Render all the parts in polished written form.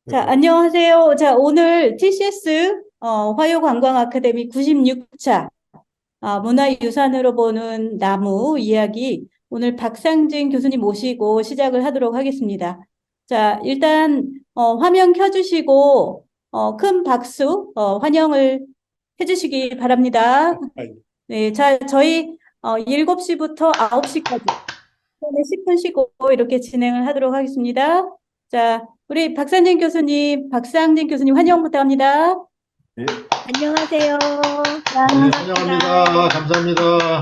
자, 안녕하세요. 자, 오늘 TCS 화요관광 아카데미 96차 문화유산으로 보는 나무 이야기 오늘 박상진 교수님 모시고 시작을 하도록 하겠습니다. 자, 일단 화면 켜주시고 큰 박수 환영을 해주시기 바랍니다. 네, 자, 저희 7시부터 9시까지 10분 쉬고 이렇게 진행을 하도록 하겠습니다. 자, 우리 박상진 교수님 환영부터 합니다. 예, 안녕하세요. 환영합니다. 감사합니다.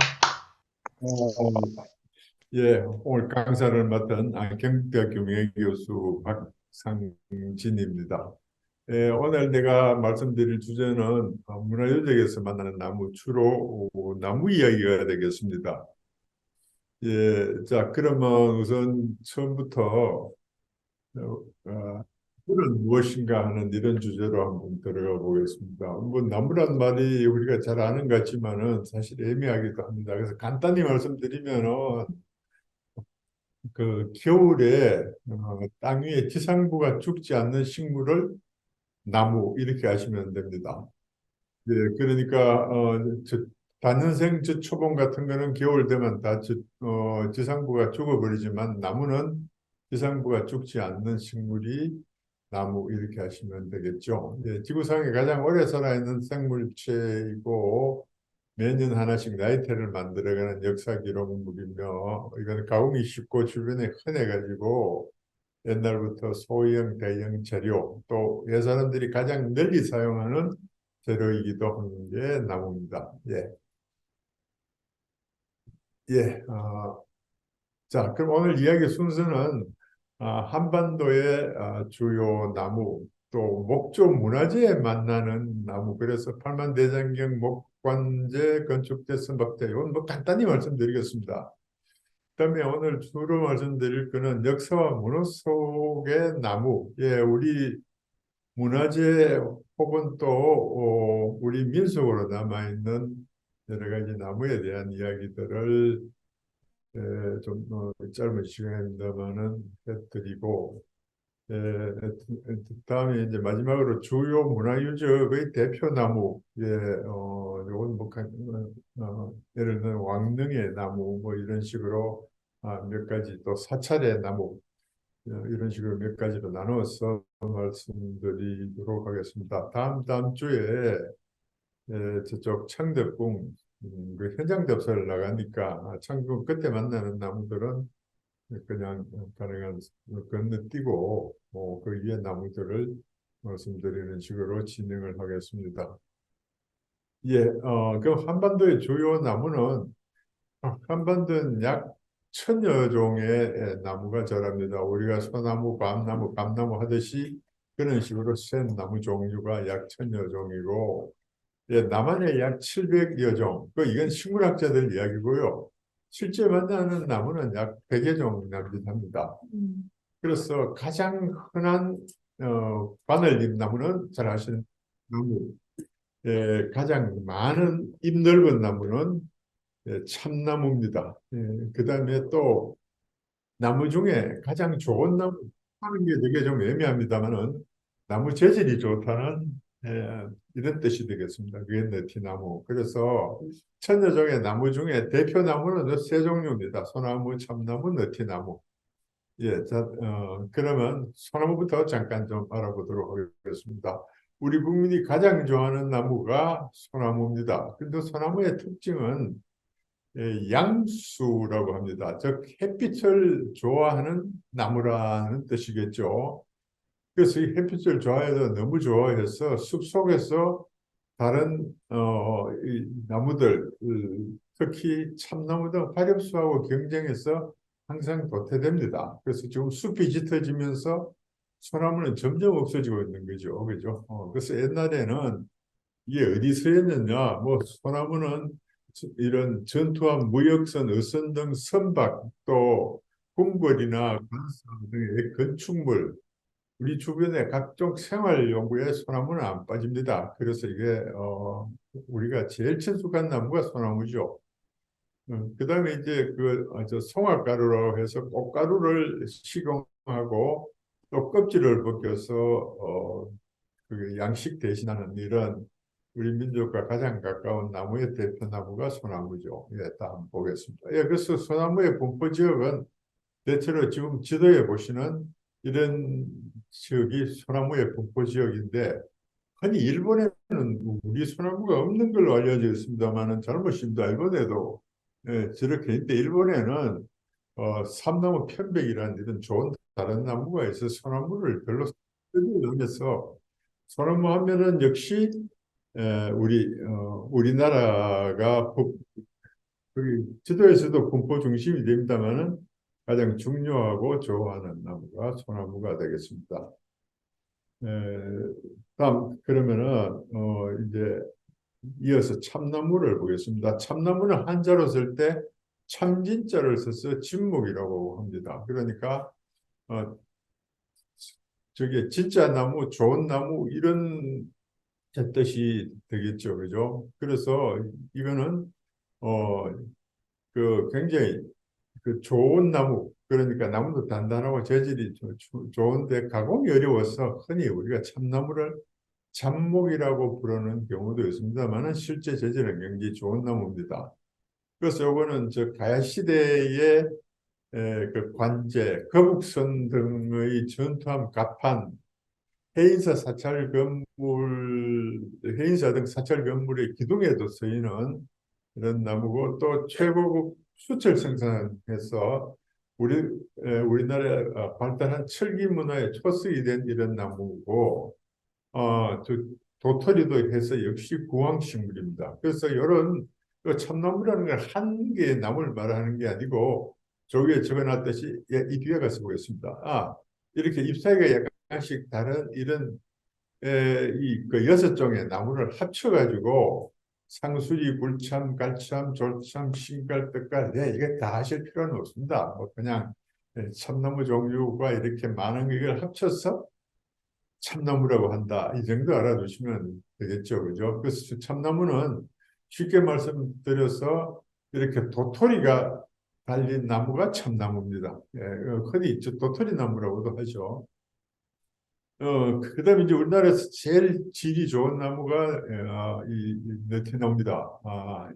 예, 오늘 강사를 맡은 경북대학교 명예교수 박상진입니다. 예, 오늘 내가 말씀드릴 주제는 문화유적에서 만나는 나무, 주로 나무 이야기가 되겠습니다. 예, 자, 그러면 우선 처음부터 나무는 무엇인가 하는 이런 주제로 한번 들어가 보겠습니다. 뭐 나무란 말이 우리가 잘 아는 것 같지만은 사실 애매하기도 합니다. 그래서 간단히 말씀드리면은 그 겨울에 땅 위에 지상부가 죽지 않는 식물을 나무 이렇게 하시면 됩니다. 예, 그러니까 단연생 저초봉 같은 거는 겨울 되면 다 지상부가 죽어버리지만 나무는 지상부가 죽지 않는 식물이 나무 이렇게 하시면 되겠죠. 예, 지구상에 가장 오래 살아있는 생물체이고 매년 하나씩 나이테를 만들어가는 역사 기록물이며 이건 가공이 쉽고 주변에 흔해가지고 옛날부터 소형, 대형 재료 또 옛사람들이 가장 널리 사용하는 재료이기도 하는 게 나무입니다. 예, 예. 자, 그럼 오늘 이야기 순서는 한반도의 주요 나무, 또 목조 문화재에 만나는 나무, 그래서 팔만대장경, 목관제, 건축대, 선박대, 이건 뭐 간단히 말씀드리겠습니다. 그다음에 오늘 주로 말씀드릴 거는 역사와 문화 속의 나무, 예, 우리 문화재 혹은 또 우리 민속으로 남아있는 여러 가지 나무에 대한 이야기들을 좀 짧은 시간입니다만은 해드리고 다음에 이제 마지막으로 주요 문화유적의 대표나무 요건 뭐 예를 들면 왕릉의 나무 뭐 이런 식으로 몇 가지 또 사찰의 나무 이런 식으로 몇 가지로 나누어서 말씀드리도록 하겠습니다. 다음 주에 저쪽 창덕궁 그 현장 접수를 나가니까 창덕궁 끝에 만나는 나무들은 그냥 가능한 건너뛰고 그 위에 나무들을 말씀드리는 식으로 진행을 하겠습니다. 예, 그럼 한반도의 주요 나무는 한반도는 약 천여 종의 나무가 자랍니다. 우리가 소나무, 밤나무, 감나무 하듯이 그런 식으로 센 나무 종류가 약 천여 종이고 예, 남한에 약 700여 종. 이건 식물학자들 이야기고요. 실제 만나는 나무는 약 100여 종 남짓합니다. 그래서 가장 흔한 바늘잎 나무는 잘 아시는 나무. 예, 가장 많은 잎 넓은 나무는 참나무입니다. 예, 그다음에 또 나무 중에 가장 좋은 나무 하는 게 되게 좀 애매합니다만은 나무 재질이 좋다는 이런 뜻이 되겠습니다. 그게 느티나무. 그래서 천여종의 나무 중에 대표 나무는 세 종류입니다. 소나무, 참나무, 느티나무. 예, 자, 그러면 소나무부터 잠깐 좀 알아보도록 하겠습니다. 우리 국민이 가장 좋아하는 나무가 소나무입니다. 근데 소나무의 특징은 양수라고 합니다. 즉 햇빛을 좋아하는 나무라는 뜻이겠죠. 그래서 이 햇빛을 좋아해서 너무 좋아해서 숲속에서 다른 이 나무들 특히 참나무 등 화렵수하고 경쟁해서 항상 도태됩니다. 그래서 지금 숲이 짙어지면서 소나무는 점점 없어지고 있는 거죠. 그죠? 그래서 옛날에는 이게 어디서였느냐? 뭐 소나무는 이런 전투와 무역선, 어선 등 선박 또 궁궐이나 관성 등의 건축물 우리 주변의 각종 생활 연구에 소나무는 안 빠집니다. 그래서 이게 우리가 제일 친숙한 나무가 소나무죠. 그다음에 이제 저 송화가루라고 해서 꽃가루를 식용하고 또 껍질을 벗겨서 그 양식 대신하는 이런 우리 민족과 가장 가까운 나무의 대표 나무가 소나무죠. 예, 다음 보겠습니다. 예, 그래서 소나무의 분포 지역은 대체로 지금 지도에 보시는 이런 지역이 소나무의 분포 지역인데 흔히 일본에는 우리 소나무가 없는 걸로 알려져 있습니다만은 잘못입니다. 일본에도 저렇게 있는데 일본에는 삼나무 편백이라는 이런 좋은 다른 나무가 있어 소나무를 별로 쓰지 않아서 소나무 하면은 역시 우리나라가 거기 지도에서도 분포 중심이 됩니다만은 가장 중요하고 좋아하는 나무가 소나무가 되겠습니다. 에, 다음 그러면은 이제 이어서 참나무를 보겠습니다. 참나무는 한자로 쓸 때 참진자를 써서 진목이라고 합니다. 그러니까 어, 저게 진짜 나무, 좋은 나무 이런 뜻이 되겠죠, 그죠? 그래서 이거는 어, 그 굉장히 그 좋은 나무, 그러니까 나무도 단단하고 재질이 좋은데 가공이 어려워서 흔히 우리가 참나무를 잡목이라고 부르는 경우도 있습니다만은 실제 재질은 굉장히 좋은 나무입니다. 그래서 요거는 저 가야 시대의 그 관제, 거북선 등의 전투함 갑판, 해인사 사찰 건물, 해인사 등 사찰 건물의 기둥에도 쓰이는 이런 나무고 또 최고급 수철 생산해서 우리나라의 발달한 철기 문화의 초석이 된 이런 나무고 저 도토리도 해서 역시 구황식물입니다. 그래서 이런 그 참나무라는 건 한 개의 나무를 말하는 게 아니고 저기에 적어놨듯이 예, 이 뒤에 가서 보겠습니다. 이렇게 잎사귀가 약간씩 다른 이런 이그 여섯 종의 나무를 합쳐가지고 상수리, 굴참, 갈참, 졸참, 신갈, 떡갈, 네, 이게 다 하실 필요는 없습니다. 뭐 그냥 참나무 종류가 이렇게 많은 걸 합쳐서 참나무라고 한다. 이 정도 알아두시면 되겠죠. 그죠? 그래서 참나무는 쉽게 말씀드려서 이렇게 도토리가 달린 나무가 참나무입니다. 예, 흔히 도토리 나무라고도 하죠. 그다음에 이제 우리나라에서 제일 질이 좋은 나무가 이 느티나무입니다.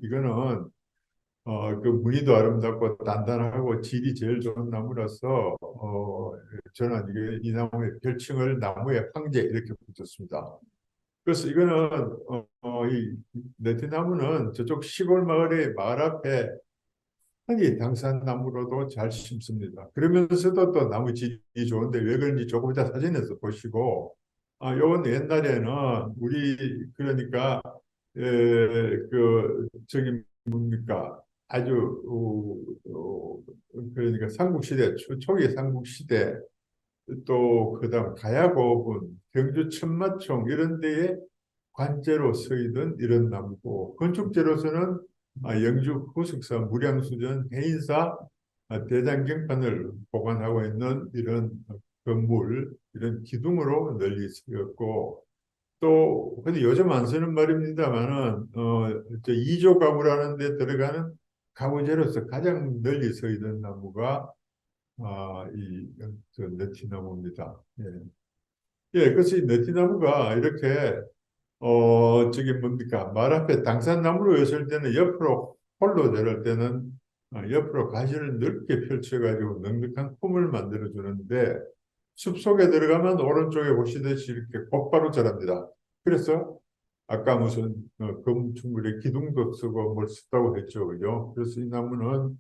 이거는 그 무늬도 아름답고 단단하고 질이 제일 좋은 나무라서 저는 이 나무의 별칭을 나무의 황제 이렇게 붙였습니다. 그래서 이거는 이 느티나무는 저쪽 시골 마을의 마을 앞에 흔히 당산나무로도 잘 심습니다. 그러면서도 또 나무 질이 좋은데 왜 그런지 조금 이따 사진에서 보시고, 요건 옛날에는 우리, 그러니까, 저기 뭡니까. 아주, 그러니까 삼국시대, 초기 삼국시대, 또, 그다음 가야고분, 경주 천마총 이런 데에 관제로 쓰이던 이런 나무고, 건축재로서는 영주 후숙사, 무량수전, 해인사, 대장경판을 보관하고 있는 이런 건물, 이런 기둥으로 널리 쓰였고, 또 근데 요즘 안 쓰는 말입니다만은 저 이조 가구라는 데 들어가는 가구재로서 가장 널리 쓰이던 나무가 이저 느티나무입니다. 예. 예, 그래서 이 느티나무가 이렇게 저기 뭡니까? 말 앞에 당산나무로 했을 때는 옆으로 홀로 자랄 때는 옆으로 가시를 넓게 펼쳐가지고 넉넉한 폼을 만들어 주는데 숲속에 들어가면 오른쪽에 보시듯이 이렇게 곧바로 자랍니다. 그래서 아까 무슨 건축물에 기둥도 쓰고 뭘 쓰다고 했죠, 그죠? 그래서 이 나무는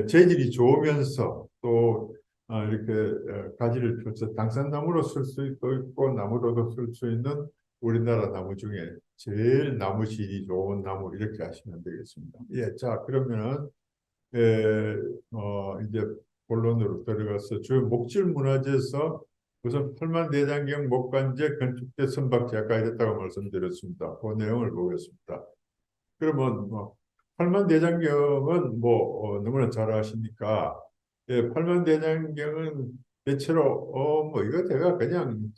재질이 좋으면서 또 이렇게 가지를 펴서 당산나무로 쓸 수 있고 나무로도 쓸 수 있는 우리나라 나무 중에 제일 나무 질이 좋은 나무 이렇게 하시면 되겠습니다. 예, 자 그러면은 이제 본론으로 들어가서 주 목질 문화재에서 우선 팔만대장경 목관제 건축대 선박제 아까 이랬다고 말씀드렸습니다. 그 내용을 보겠습니다. 그러면 뭐 팔만대장경은 뭐 너무나 잘 아시니까 예, 팔만대장경은 대체로 뭐 이거 제가 그냥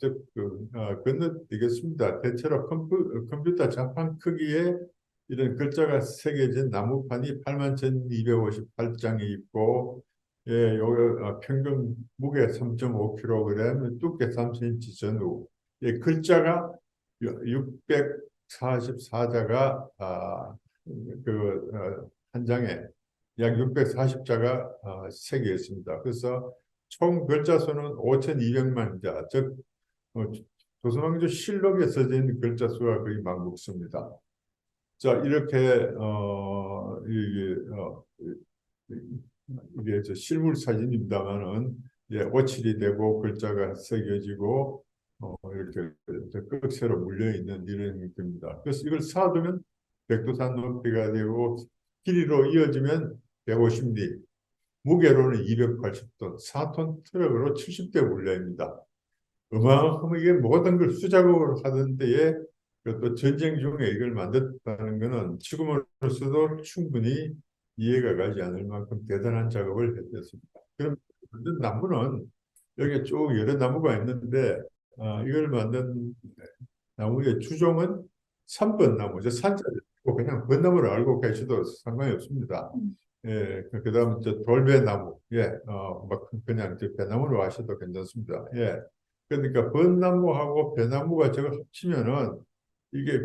건너뛰겠습니다. 대체로 컴퓨터 자판 크기의 이런 글자가 새겨진 나무판이 81,258장이 있고 예, 요거 평균 무게 3.5kg, 두께 3cm 전후. 예, 글자가 644자가 한 장에 약 640자가 새겨 있습니다. 그래서 총 글자 수는 5,200만 자, 즉 조선왕조 실록에 써져 있는 글자 수가 거의 만국수입니다. 자, 이렇게 이게 저 실물 사진입니다만은 예, 오칠이 되고 글자가 새겨지고 이렇게 끝새로 물려 있는 이런 형태입니다. 그래서 이걸 쌓아두면 백두산 높이가 되고 길이로 이어지면 150리, 무게로는 280톤, 4톤 트럭으로 70대 물려입니다. 어마어마하게 모든 걸 수작업으로 하던 때에 또 전쟁 중에 이걸 만들었다는 것은 지금으로서도 충분히 이해가 가지 않을 만큼 대단한 작업을 했습니다. 그럼 만든 나무는 여기 쭉 여러 나무가 있는데 이걸 만든 나무의 주종은 삼번나무죠. 산자를 그냥 벚나무를 알고 계셔도 상관이 없습니다. 예, 그다음 저 돌배나무, 예, 막 그냥 저 배나무로 하셔도 괜찮습니다. 예, 그러니까 벚나무하고 배나무가 저거 합치면은 이게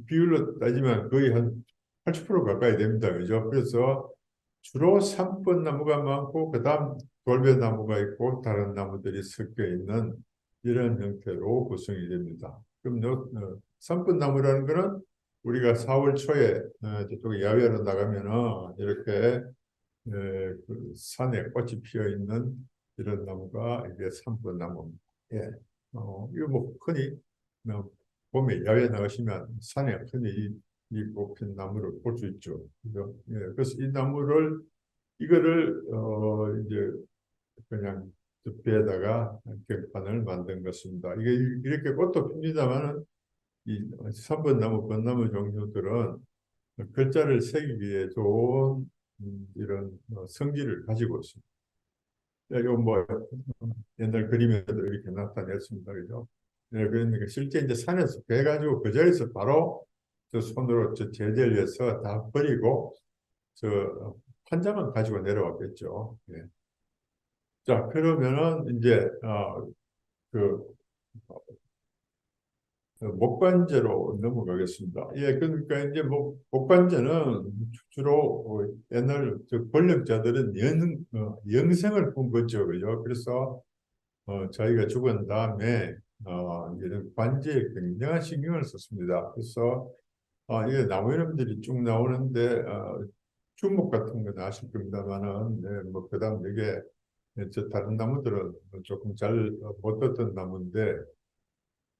비율로 따지면 거의 한 80% 가까이 됩니다. 그죠? 그래서 주로 삼번나무가 많고 그다음 돌배나무가 있고 다른 나무들이 섞여 있는 이런 형태로 구성이 됩니다. 그럼 삼번나무라는 거는 우리가 4월 초에 저쪽 야외로 나가면은 이렇게 그 산에 꽃이 피어 있는 이런 나무가 이게 삼번나무입니다. 예, 이거 뭐 흔히 봄에 야외 나가시면 산에 흔히 이 꽃핀 나무를 볼 수 있죠. 그죠? 예, 그래서 이 나무를 이거를 이제 그냥 배에다가 격판을 만든 것입니다. 이게 이렇게 꽃도 핍니다만은 이 삼번나무, 벚나무 종류들은 글자를 새기기에 좋은 이런 성질을 가지고 있습니다. 이거 뭐 옛날 그림에도 이렇게 나타냈습니다. 그죠? 네, 그러니까 실제 이제 산에서 배가지고 그 자리에서 바로 저 손으로 저 제재를 해서 다 버리고 저 판자만 가지고 내려왔겠죠. 예. 자, 그러면은 이제 그 목관제로 넘어가겠습니다. 예, 그러니까 이제 뭐 목관제는 주로 옛날 저 권력자들은 영생을 본 거죠, 그죠? 그래서 자기가 죽은 다음에 이런 관제에 굉장한 신경을 썼습니다. 그래서 이게 나무 이름들이 쭉 나오는데 주목 같은 건 아실 겁니다만은 네, 뭐 그다음 이게 저 다른 나무들은 조금 잘 못 듣던 나무인데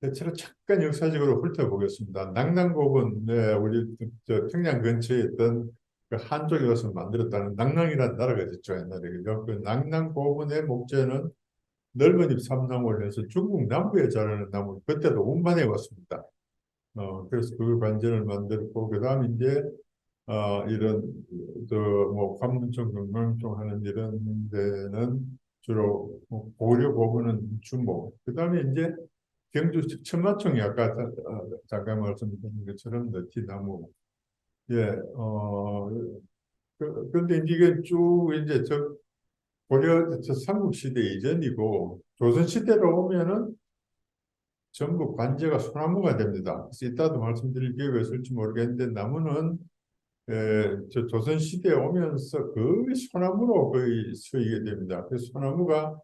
대체로 잠깐 역사적으로 훑어보겠습니다. 낙랑곡은 네, 우리 저 평양 근처에 있던 그 한족이 와서 만들었다는 낙랑이라는 나라가 있었죠 옛날에 그죠? 그 낙랑고분의 목재는 넓은 잎 삼나무를 해서 중국 남부에 자라는 나무 그때도 운반해 왔습니다. 그래서 그 관전을 만들었고 그다음 이제 이런 저뭐 관문청 경망청 하는 이런 데는 주로 뭐 고려 고분은 주목 그다음에 이제 경주 천마총이 아까 잠깐 말씀드린 것처럼 느티나무. 예, 근데 이게 쭉 이제 저 고려 저 삼국시대 이전이고 조선시대로 오면은 전부 관제가 소나무가 됩니다. 그래서 이따도 말씀드릴 기회가 있을지 모르겠는데 나무는 저 조선시대에 오면서 거의 소나무로 거의 쓰이게 됩니다. 그래서 소나무가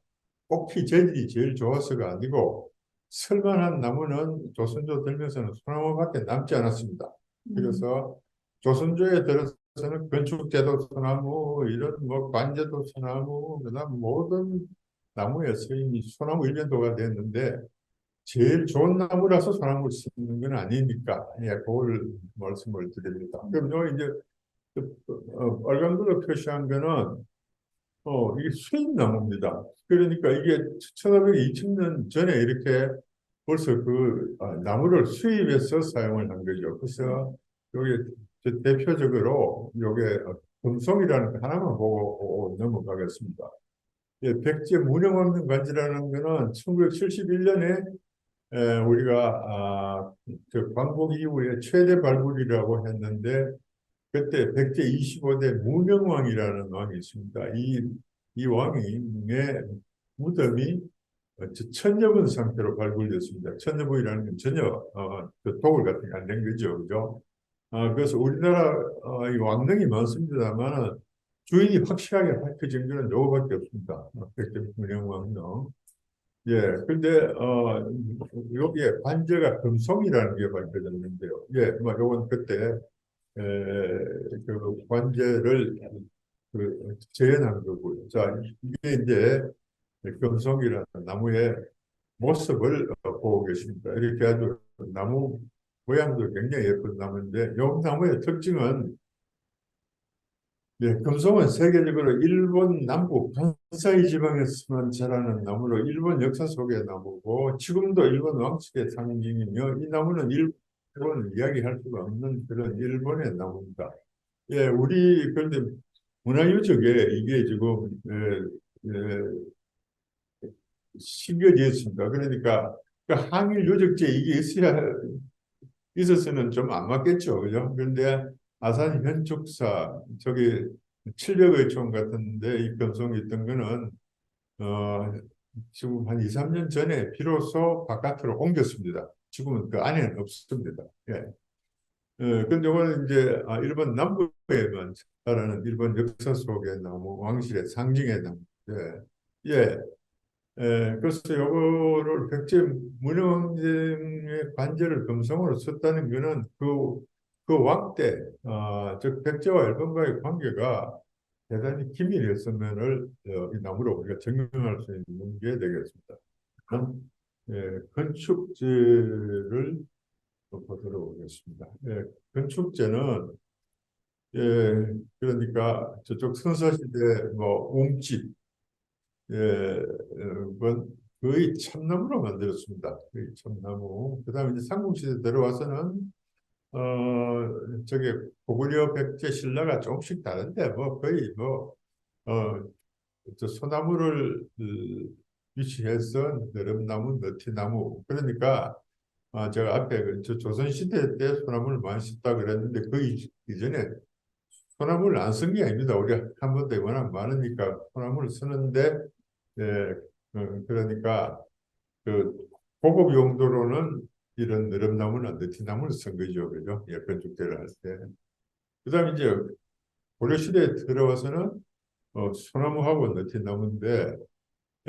뽑기 재질이 제일 좋아서가 아니고 쓸만한 나무는 조선조 들면서는 소나무밖에 남지 않았습니다. 그래서 조선조에 들어서는 건축재도 소나무, 이런 뭐 관제도 소나무, 그다음 모든 나무에서 이미 소나무 일변도가 됐는데 제일 좋은 나무라서 소나무를 쓰는 건 아니니까 예, 그걸 말씀을 드립니다. 그럼 요 이제 빨간 걸로 표시한 거는 이게 수입나무입니다. 그러니까 이게 1500, 2000년 전에 이렇게 벌써 그 나무를 수입해서 사용을 한 거죠. 그래서 여기 대표적으로 요게 금송이라는 거 하나만 보고 넘어가겠습니다. 예, 백제 문형 없는 관지라는 거는 1971년에 우리가 그 광복 이후에 최대 발굴이라고 했는데 그때 백제 25대 문명왕이라는 왕이 있습니다. 이 이 왕의 무덤이 천여분 상태로 발굴됐습니다. 천여분이라는 건 전혀 그 도굴 같은 게 안 된 거죠, 그죠? 그래서 우리나라 이 왕릉이 많습니다만 주인이 확실하게 밝혀진 거는 요거밖에 없습니다. 백제문양 왕릉. 예, 근데 여기에 관제가 금송이라는 게 밝혀졌는데요. 예, 뭐 요건 그때 그 관제를 재현한 거고요. 자, 이게 이제 금송이라는 나무의 모습을 보고 계십니다. 이렇게 아주 나무 모양도 굉장히 예쁜 나무인데, 이 나무의 특징은 금송은 세계적으로 일본 남부 간사이 지방에서만 자라는 나무로 일본 역사 속의 나무고 지금도 일본 왕室의 상징이며 이 나무는 일본 이야기할 수가 없는 그런 일본의 나무입니다. 예, 우리 그런데 문화유적에 이게 지금 심겨져 있습니다. 그러니까 그 항일 유적지에 이게 있었으면 좀 안 맞겠죠, 그죠? 그런데 아산 현축사 저기 700의 총 같은데 이 금속이 있던 거는 어, 지금 한 2, 3년 전에 비로소 바깥으로 옮겼습니다. 지금은 그 안에는 없습니다. 예. 근데 이거는 이제 일본 남부에만 자라는 일본 역사 속의 나무, 왕실의 상징의 나무. 예. 예. 그래서 요거를 백제 문흥의 관제를 금성으로 썼다는 거는 그 왕 때, 즉 백제와 일본과의 관계가 대단히 긴밀했으면을 이 나무로 우리가 증명할 수 있는 게 되겠습니다. 건축재를 보도록 하겠습니다. 건축재는 그러니까 저쪽 선사시대 뭐 웅집 건 거의 참나무로 만들었습니다. 거의 참나무. 그다음에 이제 삼국시대 들어와서는 저게 고구려 백제 신라가 조금씩 다른데 뭐 거의 저 소나무를 위치해서 느릅나무, 느티나무. 그러니까 제가 앞에 저 조선시대 때 소나무를 많이 썼다 그랬는데 그 이전에 소나무를 안 쓴 게 아닙니다. 우리가 한 번도 워낙 많으니까 소나무를 쓰는데 예, 그러니까 그 고급 용도로는 이런 느릅나무나 느티나무를 쓴 거죠, 그죠? 예쁜 축제를 할 때. 그다음에 이제 고려 시대에 들어와서는 소나무하고 느티나무인데,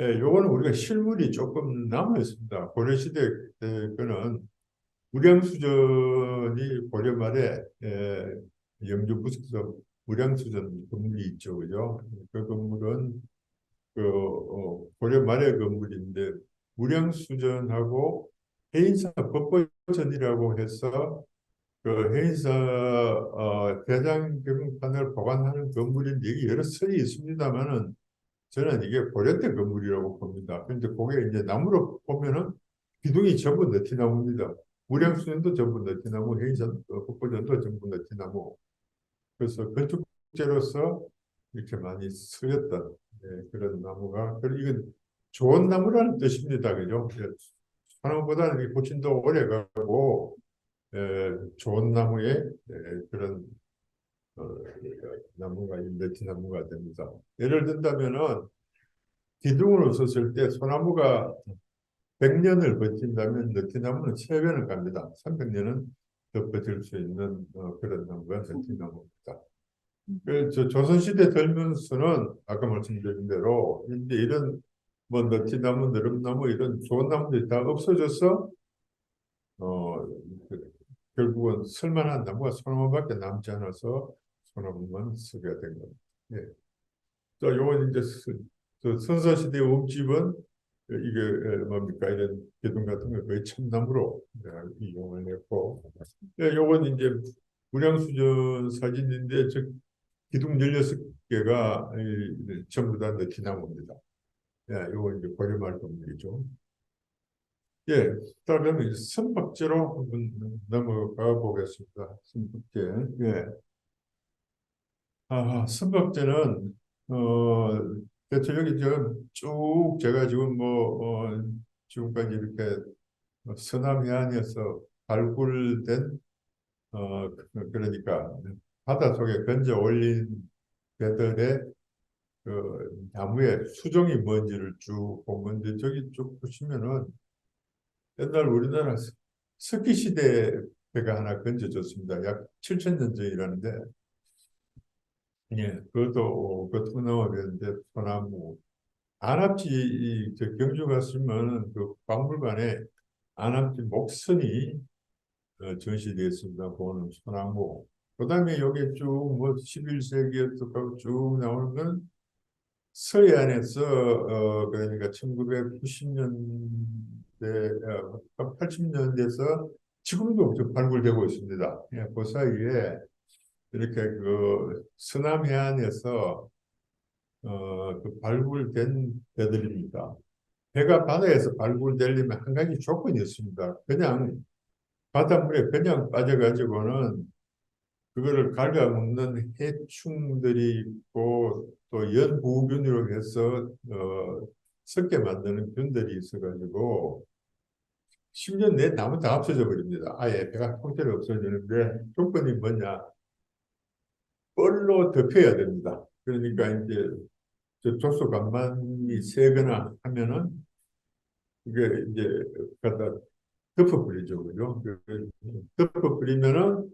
요거는 우리가 실물이 조금 남아 있습니다. 고려 시대 때 거는 무량수전이 고려 말에 영주 부석서 무량수전 건물이 있죠, 그죠? 그 건물은 고려 말의 건물인데 무량수전하고 해인사 법보전이라고 해서 그 해인사 대장경판을 보관하는 건물인데 이게 여러 설이 있습니다만은 저는 이게 고려 때 건물이라고 봅니다. 그런데 그게 이제 나무로 보면은 기둥이 전부 느티나무입니다. 무량수전도 전부 느티나무, 해인사 법보전도 전부 느티나무. 그래서 건축재로서 이렇게 많이 쓰였던 그런 나무가 이건 좋은 나무라는 뜻입니다. 그죠? 소나무보다는 이 고친도 오래 가고 좋은 나무의 그런 어, 나무가 느티나무가 됩니다. 예를 든다면은 기둥으로 썼을 때 소나무가 100년을 버틴다면 느티나무는 3배는 갑니다. 300년은 더 버틸 수 있는 그런 나무가 느티나무입니다. 저 조선시대 들면서는 아까 말씀드린 대로 이제 이런 뭐 느티나무, 느릅나무 이런 좋은 나무들이 다 없어져서 어, 그- 결국은 쓸만한 나무가 소나무밖에 남지 않아서 소나무만 쓰게 된 겁니다. 예. 자, 요건 이제 저 선사시대 옥집은 이게 뭡니까 이런 기둥 같은 거 거의 참나무로 이용을 했고, 요건 이제 무량수전 사진인데 저 기둥 16개가 전부 다 느티나무입니다. 예, 요거 이제 고려말 건물이죠. 예, 그러면 이제 선박제로 한번 넘어가 보겠습니다. 선박제. 예. 선박제는, 대체 여기 지금 쭉 제가 지금 지금까지 이렇게 서남 해안에서 발굴된, 그러니까 바닷속에 건져 올린 배들의 그 나무의 수종이 뭔지를 쭉 보면 저기 쭉 보시면은 옛날 우리나라 석기 시대 배가 하나 건져졌습니다. 약 7,000년 전이라는데, 예, 그것도 그 통나무였는데 소나무. 안압지 저 경주 갔으면 그 박물관에 안압지 목선이 전시되어 있습니다. 보는 소나무. 그다음에 여기 쭉 뭐 11세기부터 쭉 나오는 건 서해안에서 그러니까 1990년대 80년대에서 지금도 발굴되고 있습니다. 예, 그 사이에 이렇게 그 서남해안에서 그 발굴된 배들입니다. 배가 바다에서 발굴되려면 한 가지 조건이 있습니다. 그냥 바닷물에 그냥 빠져가지고는 그거를 갉아먹는 해충들이 있고 또 연부균으로 해서 썩게 만드는 균들이 있어가지고 10년 내에 나무 다 없어져 버립니다. 아예 배가 통째로 없어지는데 조건이 뭐냐? 뻘로 덮여야 됩니다. 그러니까 이제 저 조수 간만이 세거나 하면은 이게 이제 갖다 덮어버리죠, 그죠? 덮어버리면은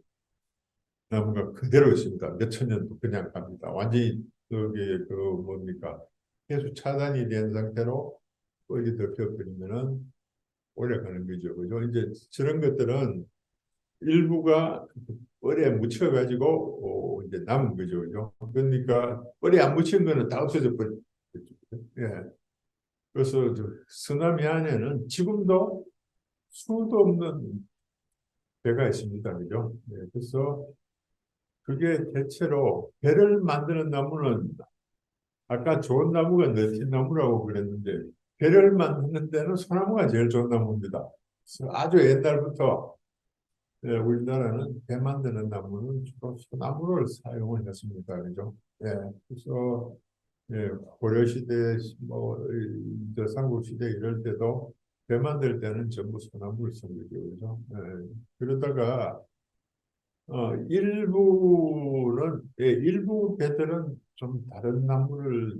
나무가 그대로 있습니다. 몇 천 년도 그냥 갑니다. 완전히 그게 그 뭡니까? 해수 차단이 된 상태로 뻘이 덮여버리면은 오래 가는 거죠, 그죠? 이제 저런 것들은 일부가 뻘에 묻혀가지고 이제 남은 거죠, 그죠? 그러니까 뻘에 안 묻힌 거는 다 없어져 버리죠. 예. 그래서 저 쓰나미 안에는 지금도 수도 없는 배가 있습니다. 그죠? 네, 그래서 그게 대체로 배를 만드는 나무는 아까 좋은 나무가 느티나무라고 그랬는데 배를 만드는 데는 소나무가 제일 좋은 나무입니다. 그래서 아주 옛날부터 우리나라는 배 만드는 나무는 주로 소나무를 사용을 했습니다. 그죠? 예, 그래서 예, 고려시대, 뭐, 저 삼국시대 이럴 때도 배 만들 때는 전부 소나무를 쓴 거죠. 그죠? 예, 그러다가, 일부 배들은 좀 다른 나무를,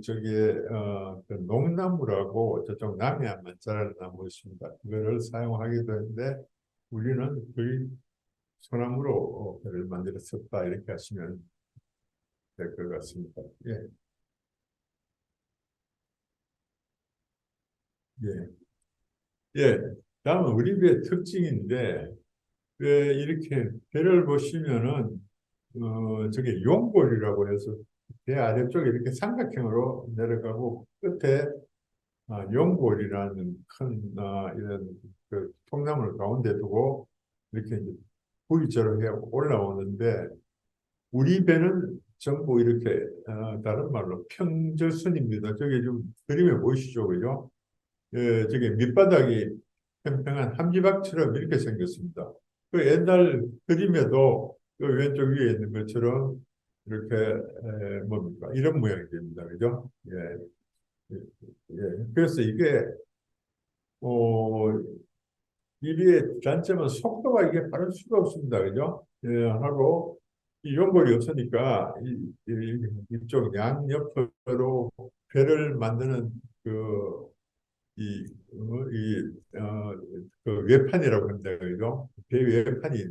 그 농나무라고 저쪽 남해안만 자라는 나무 있습니다. 그거를 사용하기도 했는데, 우리는 거의 소나무로 배를 만들었었다. 이렇게 하시면 될 것 같습니다. 예, 예. 예, 다음은 우리 배의 특징인데, 왜 이렇게 배를 보시면은, 저게 용골이라고 해서 배 아래쪽에 이렇게 삼각형으로 내려가고 끝에 용골이라는 큰, 이런 그 통나무를 가운데 두고 이렇게 이제 V자로 해 올라오는데, 우리 배는 전부 이렇게, 다른 말로 평절선입니다. 저게 좀 그림에 보이시죠? 그죠? 예, 저게 밑바닥이 평평한 함지박처럼 이렇게 생겼습니다. 그 옛날 그림에도 그 왼쪽 위에 있는 것처럼 이렇게 뭡니까? 이런 모양이 됩니다. 그죠? 예, 예, 예. 그래서 이게 어, 이게 단점은 속도가 이게 빠를 수가 없습니다. 그죠? 예, 하고 이 연골이 없으니까 이쪽 양옆으로 배를 만드는 그 이, 그 외판이라고 합니다. 그죠? 배 외판이,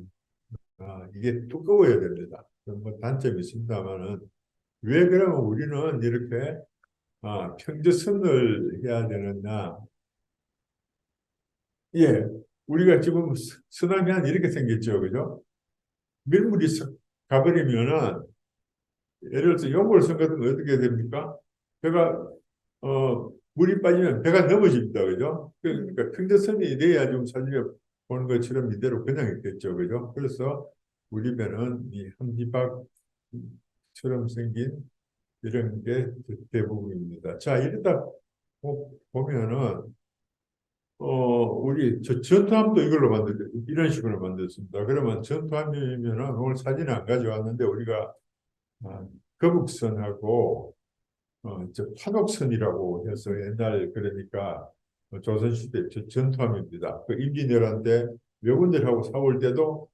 이게 두꺼워야 됩니다. 뭐 단점이 있습니다만은, 왜 그러면 우리는 이렇게, 평지선을 해야 되느냐? 예. 우리가 지금 서남이 한 이렇게 생겼죠. 그죠? 밀물이 가버리면은, 예를 들어서 연골선 같은 거 어떻게 됩니까? 배가 물이 빠지면 배가 넘어집니다. 그죠? 그러니까 평대선이 돼야 좀 사진에 보는 것처럼 이대로 그냥 있겠죠. 그죠? 그래서 우리 배는 이 함지박처럼 생긴 이런 게 대부분입니다. 자, 이러다 보면은 우리 전투함도 이걸로 이런 식으로 만들었습니다. 그러면 전투함이면은 오늘 사진을 안 가져왔는데 우리가 거북선하고 저 판옥선이라고 해서 옛날 그러니까 조선시대 전투함입니다. 그 임진왜란 때 왜군들하고 싸울 때도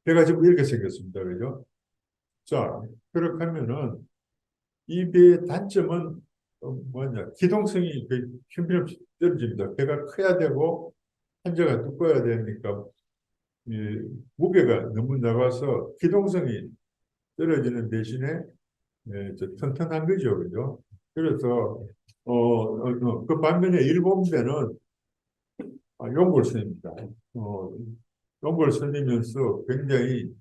배가 지금 이렇게 생겼습니다. 그죠? 자, 그렇게 하면은 이 배의 단점은 뭐냐, 기동성이 거의 형편없이 떨어집니다. 배가 커야 되고 한자가 두꺼워야 되니까 이 무게가 너무 나가서 기동성이 떨어지는 대신에 튼튼한 거죠, 그죠? 그래서 그 반면에 일본 배는 용골선입니다. 어, 용골선이면서 굉장히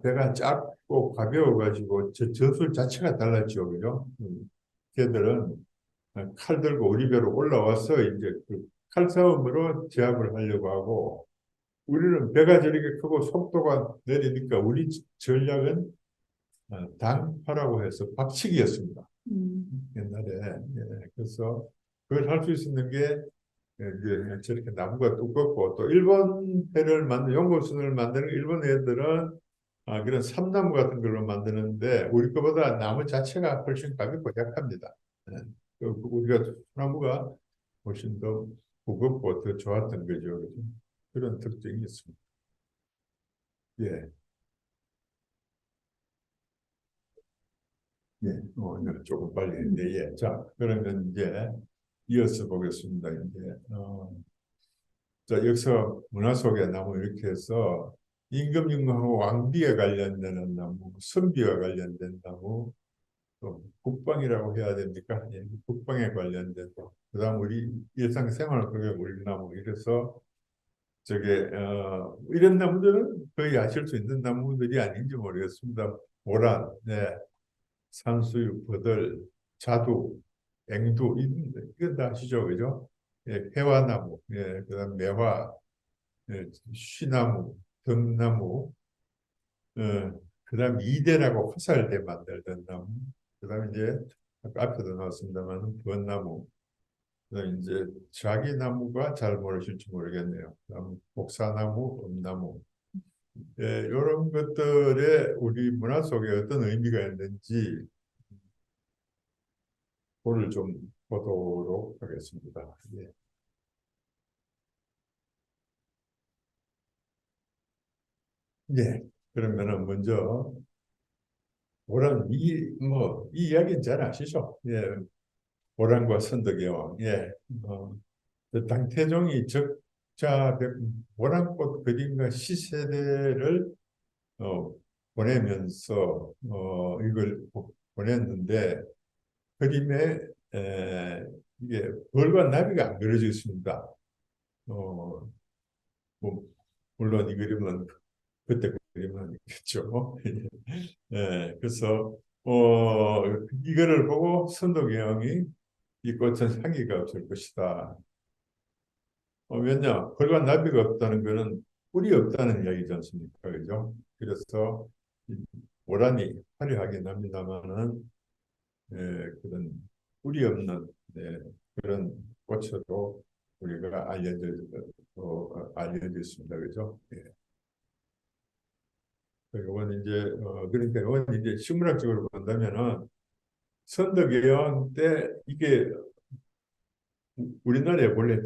배가 작고 가벼워가지고 저술 자체가 달랐죠, 그죠? 걔들은 칼 들고 우리 배로 올라와서 이제 그 칼싸움으로 제압을 하려고 하고 우리는 배가 저렇게 크고 속도가 느리니까 우리 전략은 당파라고 해서 박치기였습니다. 옛날에. 예, 그래서 그걸 할 수 있었는 게 이제 저렇게 나무가 두껍고 또 일본 배를 만든 연골선을 만드는 일본 애들은 그런 삼나무 같은 걸로 만드는데 우리 거보다 나무 자체가 훨씬 가볍고 약합니다. 예. 우리가 소나무가 훨씬 더 무겁고 더 좋았던 거죠. 그죠? 그런 특징이 있습니다. 예, 예, 이제 조금 빨리 했는데, 예. 자, 그러면 이제 이어서 보겠습니다. 이제, 자, 여기서 문화 속의 나무 이렇게 해서 임금님하고 왕비에 관련되는 나무, 선비와 관련된 나무, 또 국방이라고 해야 됩니까? 예, 국방에 관련된 또, 그다음 우리 일상생활 속의 물나무 이래서 저게 이런 나무들은 거의 아실 수 있는 나무들이 아닌지 모르겠습니다. 모란, 네, 산수유, 버들, 자두, 앵두 이건 다 아시죠, 그죠? 예, 회화나무, 예, 그다음 매화, 예, 쉬나무, 등나무, 그다음 이대라고 화살대 만들던 나무, 그다음 이제 아까 앞에도 나왔습니다만 벚나무, 그다음 이제 자기나무가 잘 모르실지 모르겠네요. 그다음 복사나무, 엄나무, 예, 이런 것들에 우리 문화 속에 어떤 의미가 있는지 그를 좀 보도록 하겠습니다. 예. 예. 그러면은 먼저 모란 이 이야기는 잘 아시죠? 예. 모란과 선덕의 왕. 예. 그 당태종이 적자 모란꽃 그림과 시세대를 어, 보내면서 이걸 보냈는데 그림에 이게 벌과 나비가 안 그려져 있습니다. 어, 뭐, 물론 이 그림은 그때 그림은 아니겠죠. 예, 그래서 이거를 보고 선덕여왕이 이 꽃은 향기가 없을 것이다. 왜냐, 벌과 나비가 없다는 것은 꿀이 없다는 이야기지 않습니까? 그죠? 그래서 이 모란이 화려하긴 합니다만은 그런 꿀이 없는 그런 꽃으로 우리가 알려져 있습니다. 그죠? 예. 이건 이제 그러니까 이건 이제 식물학적으로 본다면은 선덕여왕 때 이게 우리나라에 원래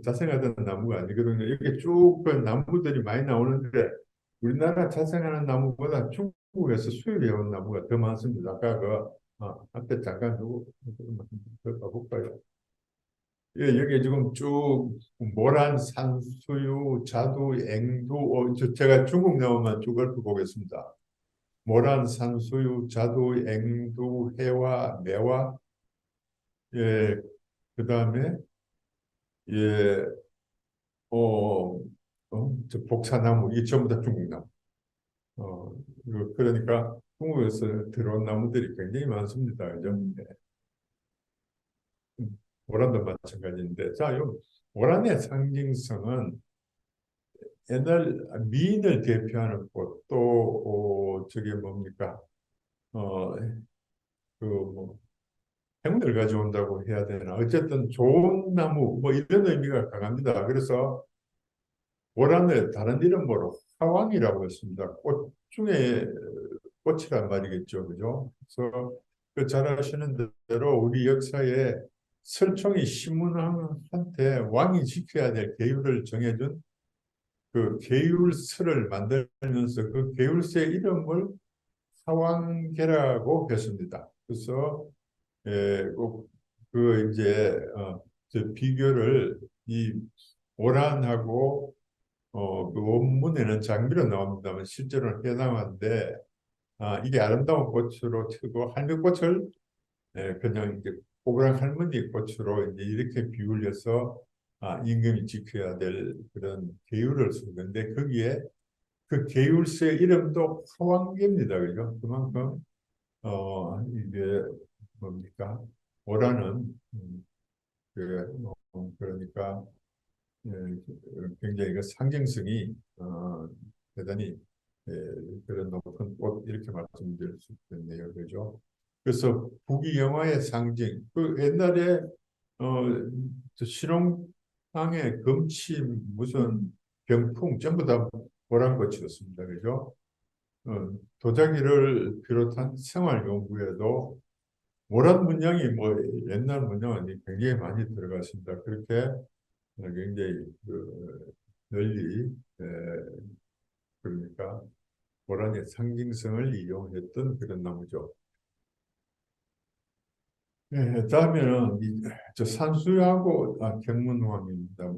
자생하던 나무가 아니거든요. 이렇게 쭉 그 나무들이 많이 나오는데 우리나라 자생하는 나무보다 중국에서 수입해 온 나무가 더 많습니다. 아까 앞에 잠깐 누구 봐볼까요? 예, 여기 지금 쭉 모란, 산수유, 자두, 앵두, 제가 중국 나무만 쭉 읊어보겠습니다. 모란, 산수유, 자두, 앵두, 해와, 매화, 예, 그 다음에 예, 저 복사나무 이게 전부 다 중국나무. 그러니까 중국에서 들어온 나무들이 굉장히 많습니다. 그죠? 네. 모란도 마찬가지인데, 자, 요 모란의 상징성은 옛날 미인을 대표하는 꽃, 또 저게 뭡니까? 어, 뭐 행운을 가져온다고 해야 되나? 어쨌든 좋은 나무 뭐 이런 의미가 강합니다. 그래서 모란을 다른 이름으로 화왕이라고 했습니다. 꽃 중에 꽃이란 말이겠죠, 그죠? 그래서 잘 아시는 대로 우리 역사에 설총이 신문왕한테 왕이 지켜야 될 계율을 정해준 그 계율서를 만들면서 그 계율서의 이름을 화왕계라고 했습니다. 그래서 꼭그 이제 저 비교를 이 오란하고 그 원문에는 장미로 나옵니다만 실제로는 해당하는데 이게 아름다운 꽃으로 치고 할매꽃을 그냥 이제 오그랑 할머니 꽃으로 이제 이렇게 비울려서 임금이 지켜야 될 그런 계율을 쓰는데 거기에 그 계율서의 이름도 화왕계입니다. 그죠? 그만큼 이게 뭡니까? 오라는 그러니까 예, 굉장히 그 상징성이 대단히 예, 그런 높은 꽃 이렇게 말씀드릴 수 있겠네요. 그죠? 그래서 부귀영화의 상징. 그 옛날에 저 신혼방에 금치 무슨 병풍 전부 다 보란꽃이었습니다. 그죠? 도자기를 비롯한 생활 용구에도 모란 문양이 뭐 옛날 문양은 굉장히 많이 들어갔습니다. 그렇게 굉장히 널리 그러니까 모란의 상징성을 이용했던 그런 나무죠. 다음에는 저 산수유하고 경문왕입니다.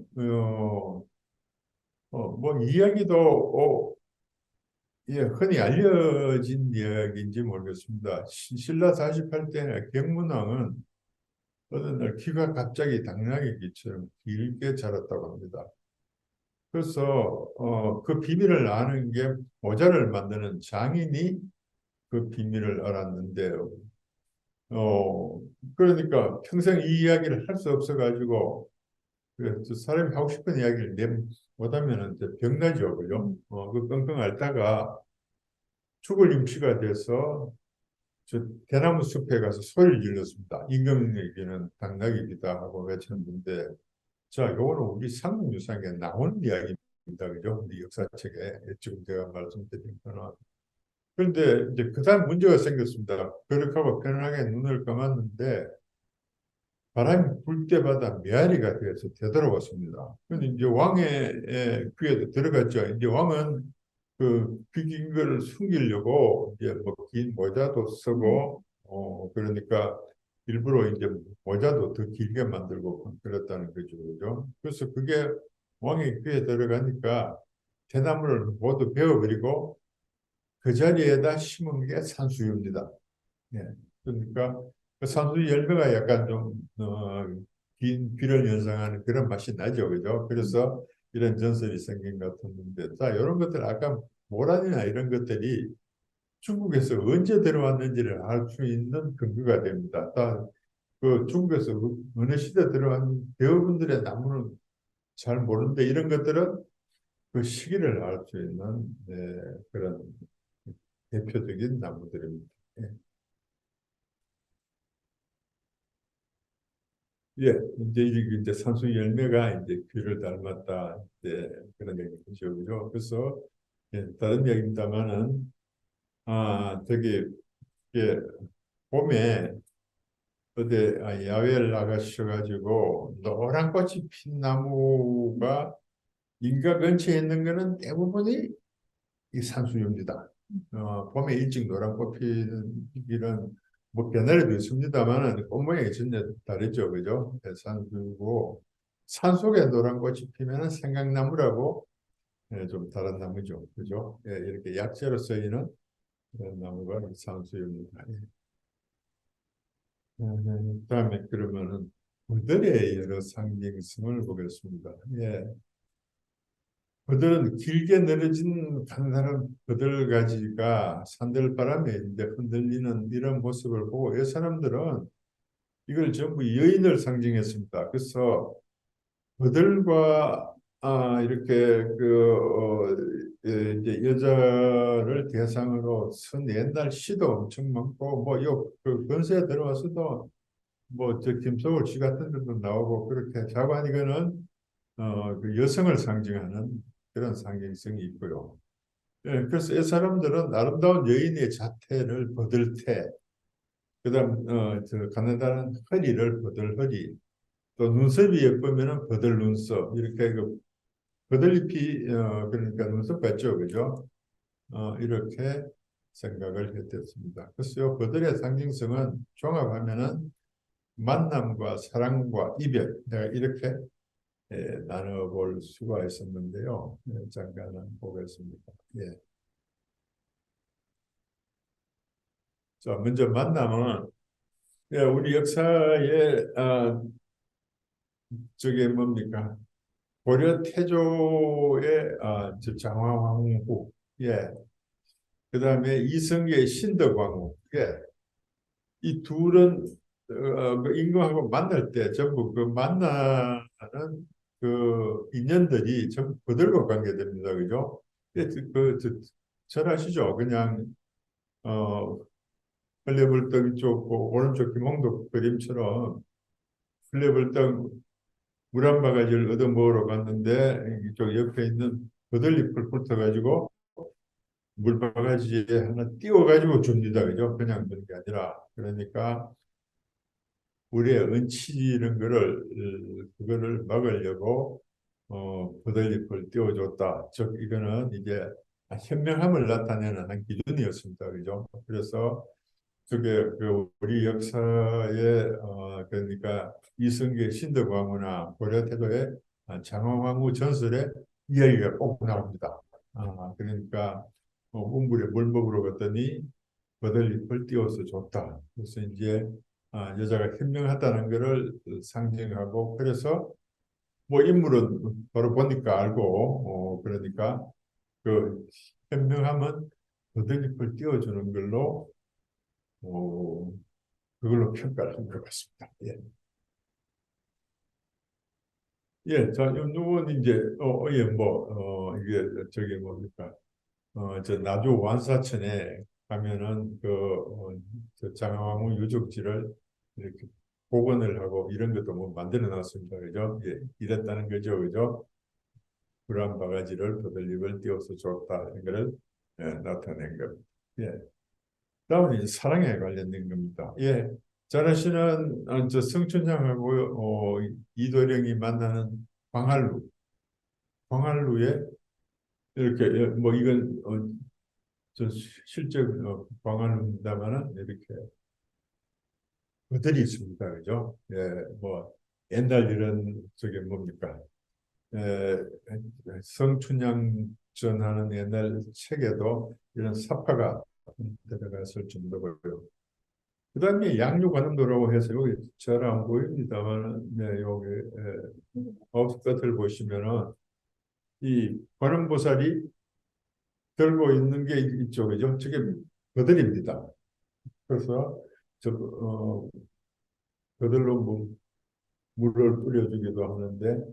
뭐 이야기도 예, 흔히 알려진 이야기인지 모르겠습니다. 신라 48대 경문왕은 어느 날 키가 갑자기 당나귀처럼 길게 자랐다고 합니다. 그래서 그 비밀을 아는 게 모자를 만드는 장인이 그 비밀을 알았는데요. 어, 그러니까 평생 이 이야기를 할 수 없어가지고 그 사람이 하고 싶은 이야기를 못하면은 이제 병나죠, 그죠? 그 끙끙 앓다가 죽을 임시가 돼서 저 대나무 숲에 가서 소리를 질렀습니다. 임금에게는 당나귀이다 하고 외쳤는데, 자, 요거는 우리 삼국유사에 나오는 이야기입니다, 그죠? 우리 역사책에 지금 제가 말씀드린 거는. 그런데 이제 그다음 문제가 생겼습니다. 그렇게 하고 편안하게 눈을 감았는데 바람이 불 때마다 메아리가 되어서 되돌아왔습니다. 근데 이제 왕의 귀에도 들어갔죠. 이제 왕은 그 비긴 거를 숨기려고 이제 뭐 긴 모자도 쓰고 그러니까 일부러 이제 모자도 더 길게 만들고 그랬다는 거죠. 그죠? 그래서 그게 왕의 귀에 들어가니까 대나무를 모두 베어버리고 그 자리에다 심은 게 산수유입니다. 예. 그러니까 그 산수 열매가 약간 좀 긴 귀를 연상하는 그런 맛이 나죠, 그죠? 그래서 이런 전설이 생긴 것 같았는데, 자, 이런 것들 아까 모란이나 이런 것들이 중국에서 언제 들어왔는지를 알 수 있는 근거가 됩니다. 그 중국에서 어느 시대 들어왔는 대부분들의 나무는 잘 모르는데 이런 것들은 그 시기를 알 수 있는 그런 대표적인 나무들입니다. 예. 예, 이제 산수 열매가 이제 귀를 닮았다. 이제 그런 얘기죠, 그죠? 그래서 다른 얘기입니다만은 저기 예, 봄에 어디 야외를 나가셔가지고 노란 꽃이 핀 나무가 인가 근처에 있는 거는 대부분이 이 산수유입니다. 봄에 일찍 노란 꽃 피는 이런 뭐 개나리도 있습니다만은 꽃 모양이 전혀 다르죠, 그죠? 산수유고 산속에 노란 꽃이 피면은 생강나무라고 좀 다른 나무죠, 그죠? 이렇게 약재로 쓰이는 그런 나무가 산수유입니다. 다음에 그러면은 그들의 여러 상징성을 보겠습니다. 예. 그들은 길게 늘어진 가느다란 그들가지가 산들바람에 이제 흔들리는 이런 모습을 보고 이 사람들은 이걸 전부 여인을 상징했습니다. 그래서 그들과 이렇게 이제 여자를 대상으로 쓴 옛날 시도 엄청 많고 뭐요그 근세에 들어와서도 뭐 저 김소월 씨 같은 데도 나오고 그렇게 자관 이거는 그 여성을 상징하는 그런 상징성이 있고요. 그래서 이 사람들은 아름다운 여인의 자태를 버들테, 그다음 저 가느다란 허리를 버들허리, 또 눈썹이 예쁘면은 버들 눈썹 이렇게 그 버들잎이 그러니까 눈썹 같죠, 그죠? 이렇게 생각을 했었습니다. 그래서 그들의 상징성은 종합하면은 만남과 사랑과 이별, 내가 이렇게 나눠볼 수가 있었는데요. 잠깐 보겠습니다. 예. 자, 먼저 만남은 우리 역사에 저게 뭡니까? 고려 태조의 저 장화황후, 예. 그다음에 이성계의 신덕왕후, 예. 이 둘은 그 임금하고 만날 때 전부 그 만나는 그 인연들이 전부 그들과 관계됩니다. 그죠? 잘 아시죠? 그냥 어 플레벌떡 이쪽 오른쪽 김홍도 그림처럼 플레벌떡 물 한 바가지를 얻어 먹으러 갔는데 이쪽 옆에 있는 거들잎을 훑어가지고 물 바가지에 하나 띄워가지고 줍니다. 그죠? 그냥 그런 게 아니라 그러니까 우리의 은치는 그거를 막으려고 거들잎을 띄워줬다. 즉 이거는 이제 현명함을 나타내는 한 기준이었습니다. 그죠? 그래서 그게 그 우리 역사에 그러니까 이성계 신덕왕후나 고려태조의 장엄왕후 전설에 이야기가 꼭 나옵니다. 그러니까 우물에 물 먹으러 갔더니 거들잎을 띄워서 줬다. 그래서 이제 여자가 현명하다는 것을 상징하고 그래서 뭐 인물은 바로 보니까 알고 그러니까 그 현명함은 거들잎을 띄워주는 걸로 어, 그걸로 평가를 한 것 같습니다. 예. 예, 자, 요 누군 이제, 예, 이게, 저기 뭡니까, 저 나주 완사천에 가면은 저 장왕후 유적지를 이렇게 복원을 하고 이런 것도 뭐 만들어 놨습니다. 그죠? 예, 이랬다는 거죠. 그죠? 불안 바가지를 거들잎을 띄워서 줬다. 이거를 나타낸 겁니다. 예. 다음은 이제 사랑에 관련된 겁니다. 예. 잘 아시는 저 성춘향하고 이도령이 만나는 광활루, 광활루에 이렇게 뭐 이건 저 실제 광활루입니다만은 이렇게 그들이 있습니다, 그죠? 예, 뭐 옛날 이런 저게 뭡니까? 예, 성춘향전하는 옛날 책에도 이런 사파가 들어갔을 정도고요. 그다음에 양육관음도라고 해서 여기 잘 안 보입니다만, 네, 여기 끝을 보시면은 이 관음보살이 들고 있는 게 이쪽이죠. 저게 거들입니다. 그래서 그들로 물을 뿌려주기도 하는데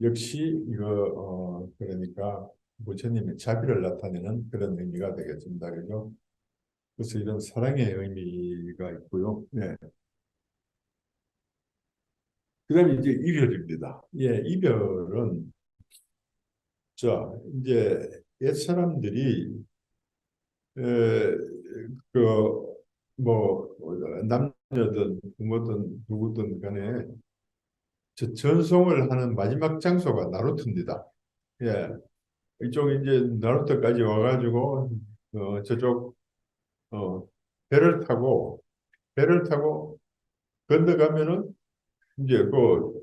역시 이거 그러니까 부처님의 자비를 나타내는 그런 의미가 되겠습니다. 그죠? 그래서 이런 사랑의 의미가 있고요. 네. 그다음에 이제 이별입니다. 예, 이별은 자 이제 옛 사람들이 그뭐 남녀든 부모든 누구든 간에 저 전송을 하는 마지막 장소가 나루터입니다. 예, 이쪽 이제 나루터까지 와가지고 저쪽 어, 배를 타고 배를 타고 건너가면은 이제 그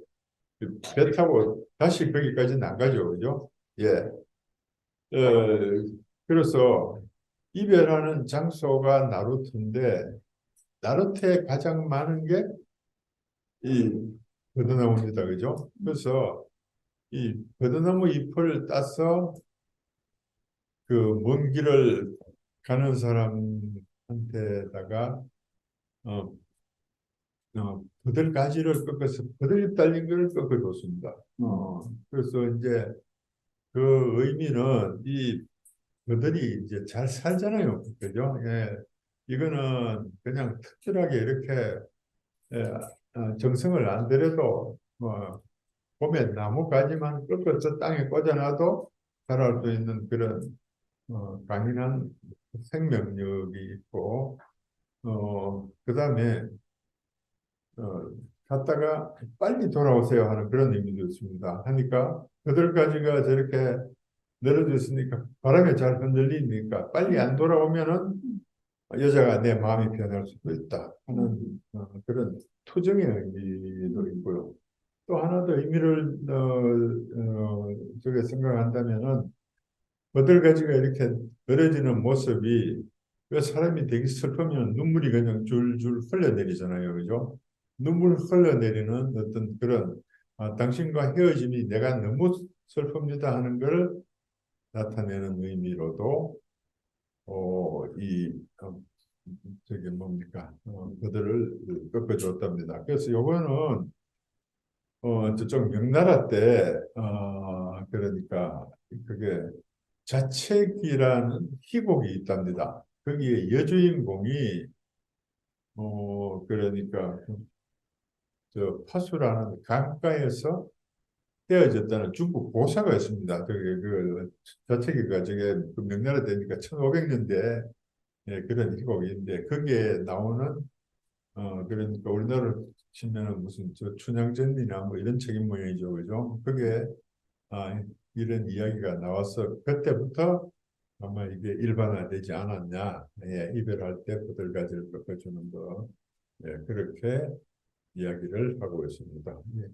배 타고 다시 거기까지는 안 가죠, 그죠? 예. 그래서 이별하는 장소가 나루터인데 나루터에 가장 많은 게 이 버드나무입니다, 그죠? 그래서 이 버드나무 잎을 따서 그 먼 길을 가는 사람한테다가 어, 버들가지를 꺾어서 버들잎 달린 걸 꺾어줬습니다. 그래서 이제 그 의미는 이 그들이 이제 잘 살잖아요. 그죠? 예. 이거는 그냥 특별하게 이렇게 예, 정성을 안 들여도 봄에 나무가지만 꺾어서 땅에 꽂아놔도 자랄 수 있는 그런 강인한 생명력이 있고 그다음에 어, 갔다가 빨리 돌아오세요 하는 그런 의미도 있습니다. 하니까 그들까지가 저렇게 늘어졌으니까 바람에 잘 흔들리니까 빨리 안 돌아오면은 여자가 내 마음이 변할 수도 있다 하는 그런 투정의 의미도 있고요. 또 하나 더 의미를 저게 생각한다면은 버들가지가 이렇게 늘어지는 모습이 왜 사람이 되게 슬프면 눈물이 그냥 줄줄 흘러내리잖아요, 그죠? 눈물 흘러내리는 어떤 그런 당신과 헤어짐이 내가 너무 슬픕니다 하는 걸 나타내는 의미로도 이 저기 뭡니까 그들을 꺾어줬답니다. 그래서 요거는 저쪽 명나라 때 그러니까 그게 자책이라는 희곡이 있답니다. 거기에 여주인공이 그러니까 저 파수라는 강가에서 헤어졌다는 중국 고사가 있습니다. 그게 그 자책이가 저게 그 명나라 때니까 1500년대 그런 희곡인데 거기에 나오는 그러니까 우리나라로 치면은 무슨 저 춘향전이나 뭐 이런 책임 모양이죠, 그죠? 그게 이런 이야기가 나와서 그때부터 아마 이게 일반화되지 않았냐. 예, 이별할 때 부들가지를 꺾어주는 거. 예, 그렇게 이야기를 하고 있습니다. 예.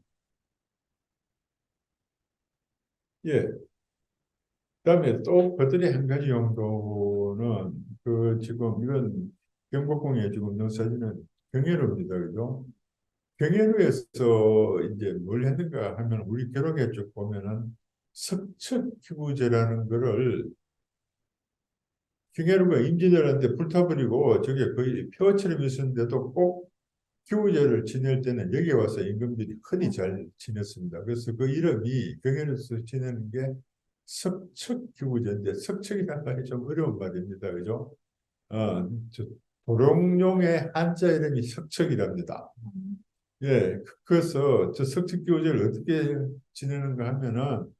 예. 그다음에 또 그들이 한 가지 정도는 그 지금 이건 경복궁에 지금 있는 사진은 경회로입니다. 그죠? 경회로에서 이제 뭘 했는가 하면 우리 기록에 쭉 보면은 석척기구제라는 거를 경혜로가 임진왜란때 불타버리고 저게 거의 폐허처럼 있었는데도 꼭 기후제를 지낼 때는 여기 와서 임금들이 흔히 잘 지냈습니다. 그래서 그 이름이 경혜로에서 지내는 게 석척기구제인데 석척이라는 말이 좀 어려운 말입니다. 그죠? 저 도룡뇽의 한자 이름이 석척이랍니다. 예, 그래서 저 석척기구제를 어떻게 지내는가 하면은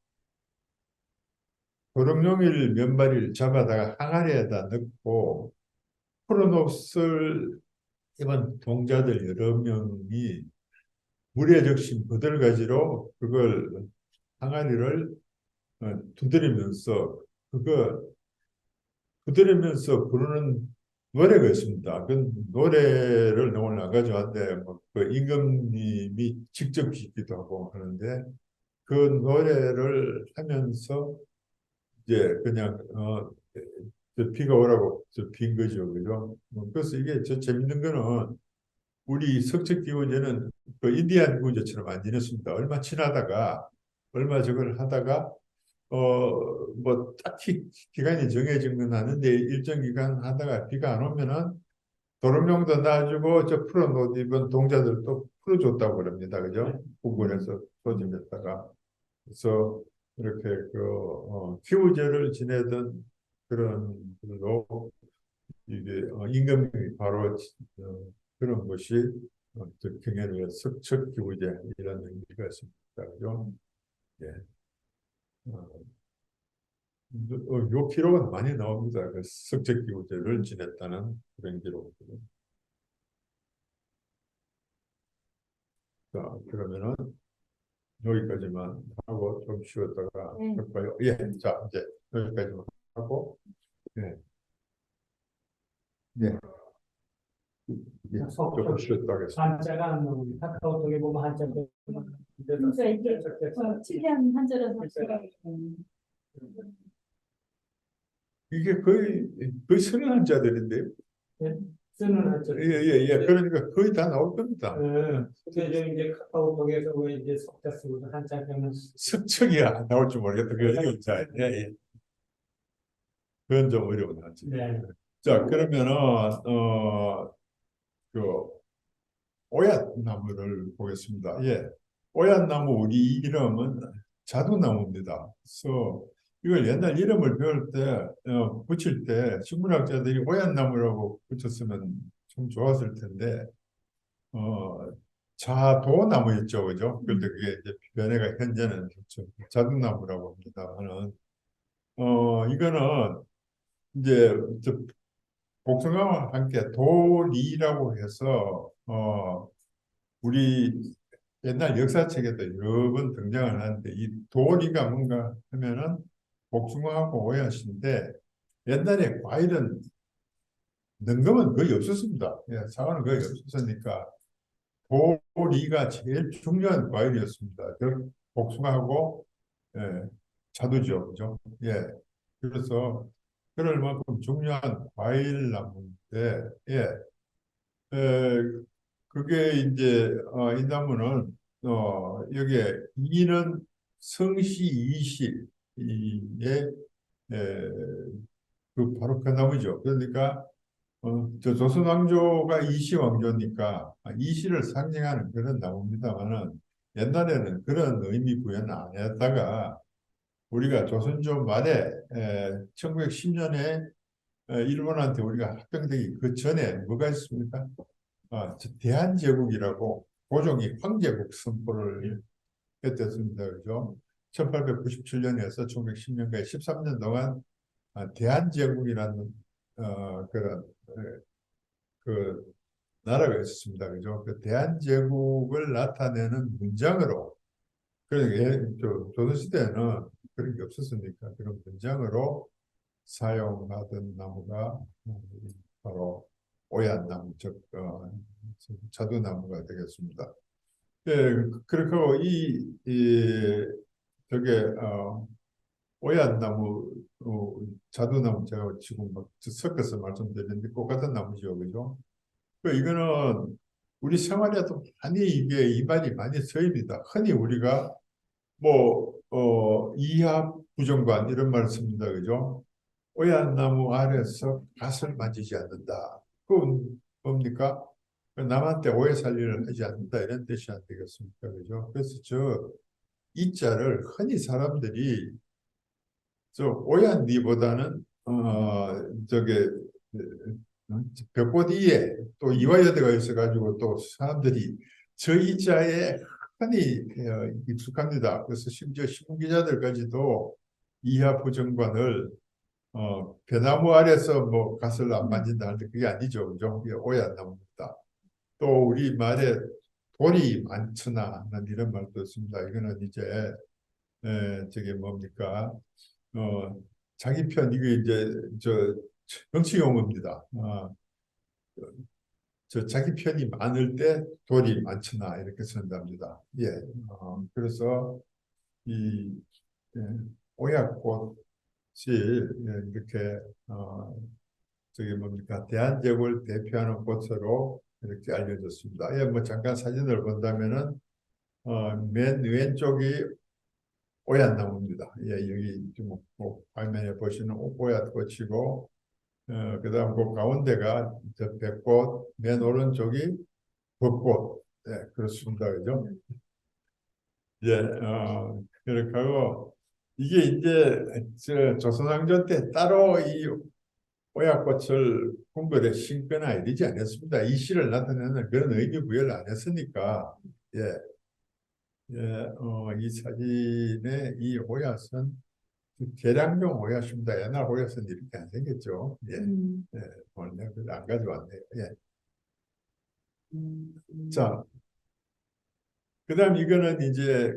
도룡뇽을 몇 마리를 잡아다가 항아리에다 넣고 풀어놓을 이번 동자들 여러 명이 물에 적신 버들가지로 그걸 항아리를 두드리면서 그거 두드리면서 부르는 노래가 있습니다. 그 노래를 오늘 안 가져왔는데 뭐그 임금님이 직접 짓기도 하고 하는데 그 노래를 하면서 이제 그냥 저 비가 오라고 저빈 거죠, 그죠? 그래서 이게 저 재밌는 거는 우리 석척기구제는 그 인디안 구제처럼 안 지냈습니다. 얼마 지나다가 얼마 저걸 하다가 뭐 딱히 기간이 정해진 건 아는데 일정 기간 하다가 비가 안 오면은 도롱뇽도 놔주고 저 풀어놓은 입은 동자들도 풀어줬다고 그럽니다. 그죠? 부근에서 소집했다가 그래서 이렇게 기후제를 지내던 그런 걸로 이게 임금님이 바로 그런 것이 경연의 석척기구제 이런 의미가 있습니다. 그죠? 예. 어, 요 기록은 많이 나옵니다. 그 석척기구제를 지냈다는 그런 기록들은. 자, 그러면은 여기까지만 하고 좀 쉬었다가 할까요? 예, 자, 이제 여기까지만 하고, 예, 예, 예, 조금 쉬었다 하겠습니다. 한자가 안 나옵니다. 카카오톡에 보면 한자가 그러니까 이게 특이한 한자라서 이게 거의 선행한 자들인데요. 쓰는 한자. 예, 예, 예. 그러니까 거의 다 나올 겁니다. 그래서 이제 카카오톡에서 왜 이제 석자 쓰고 한자 빼면 석척이 안 나올 줄 모르겠다. 그 어려운 자. 예, 예. 그건 좀 어려운 하지. 네. 자, 그러면은 그 오얏나무를 보겠습니다. 예, 오얏나무 우리 이름은 자두나무입니다. 그래서 이걸 옛날 이름을 배울 때 붙일 때 식물학자들이 오얏나무라고 붙였으면 좀 좋았을 텐데 어, 자도나무였죠, 그죠? 그런데 그게 이제 변해가 현재는 자두나무라고 합니다. 하는 이거는 이제 저 복숭아와 함께 도리라고 해서 우리 옛날 역사책에도 여러 번 등장을 하는데 이 도리가 뭔가 하면은 복숭아하고 오얏인데 옛날에 과일은 능금은 거의 없었습니다. 예, 사과는 거의 없었으니까 보리가 제일 중요한 과일이었습니다. 복숭아하고 예, 자두죠, 그죠? 예, 그래서 그럴 만큼 중요한 과일 나무인데, 예, 에, 그게 이제 이 나무는 여기에 이는 성시 이시의 그 바로 그 나무죠. 그러니까 저 조선 왕조가 이시 왕조니까 이시를 상징하는 그런 나무입니다만은 옛날에는 그런 의미 부여는 안 했다가 우리가 조선조 말에 1910년에 일본한테 우리가 합병되기 그 전에 뭐가 있습니까? 저 대한제국이라고 고종이 황제국 선포를 했었습니다. 그죠? 1897년에서 1910년까지 13년 동안 대한제국이라는 그런 그 나라가 있었습니다. 그죠? 그 대한제국을 나타내는 문장으로 그러니까 조선시대에는 그런 게 없었으니까 그런 문장으로 사용하던 나무가 바로 오얏나무, 즉 자두나무가 되겠습니다. 예, 그렇게 하고 저게 오얏나무, 자두나무 제가 지금 막 섞어서 말씀드리는데 똑같은 나무죠, 그죠? 이거는 우리 생활에도 많이 이게 이 말이 많이 쓰입니다. 흔히 우리가 뭐 이하 부정관 이런 말을 씁니다, 그죠? 오얏나무 아래서 갓을 만지지 않는다. 그건 뭡니까? 남한테 오해 살 일을 하지 않는다 이런 뜻이 안 되겠습니까? 그죠? 그래서 이 자를 흔히 사람들이 오얏니보다는 저게 벽꽃 이에 또 이화여대가 있어가지고 또 사람들이 저 이자에 흔히 익숙합니다. 그래서 심지어 신문 기자들까지도 이하 부정관을 벼나무 아래서 뭐 갓을 안 만진다 하는데 그게 아니죠. 그죠? 그게 오얏나무입니다. 또 우리 말에 돌이 많거나 하는 이런 말도 있습니다. 이거는 이제 저게 뭡니까? 어, 자기 편 이게 이제 정치 용어입니다. 저 자기 편이 많을 때 돌이 많거나 이렇게 쓴답니다. 예. 그래서 이 예, 오약꽃이 이렇게 저기 뭡니까 대한제국을 대표하는 꽃으로 이렇게 알려졌습니다. 예, 뭐 잠깐 사진을 본다면은 맨 왼쪽이 오얏나무입니다. 예, 여기 지금 뭐 화면에 보시는 오얏꽃이고 그다음 그 가운데가 저 백꽃, 맨 오른쪽이 벚꽃. 예, 그렇습니다. 그죠? 예, 그렇게 하고 이게 이제 조선왕조 때 따로 이 오약꽃을 궁궐에 심거나 이러지 않았습니다. 이 시를 나타내는 그런 의미 부여를 안 했으니까, 예, 예, 이 사진의 이 오얏은 계량용 오얏입니다. 옛날 오얏은 이렇게 안 생겼죠. 예, 예, 오늘 내가 그걸 안 가져왔네요. 예. 자, 그다음 이거는 이제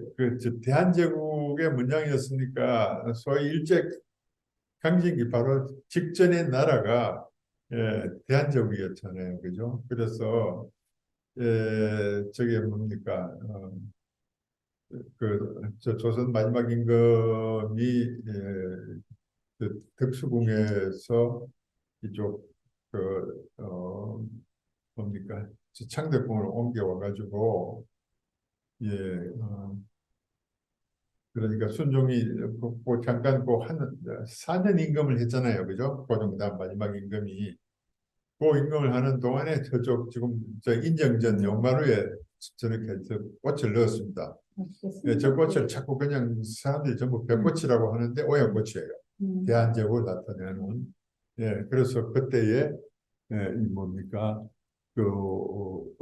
대한제국의 문장이었으니까 소위 일제 강점기 바로 직전의 나라가 대한제국이었잖아요, 그죠? 그래서 저게 뭡니까? 조선 마지막 임금이 덕수궁에서 이쪽 뭡니까? 창덕궁으로 옮겨와 가지고 예, 그러니까 순종이 잠깐 하는 4년 임금을 했잖아요, 그죠? 고종단 마지막 임금이 그 임금을 하는 동안에 저쪽 지금 저 인정전 용마루에 저렇게 꽃을 넣었습니다. 예, 저 꽃을 자꾸 그냥 사람들이 전부 벽꽃이라고 하는데 오양꽃이에요. 대한제국을 나타내는. 예, 그래서 그때에 이 뭡니까?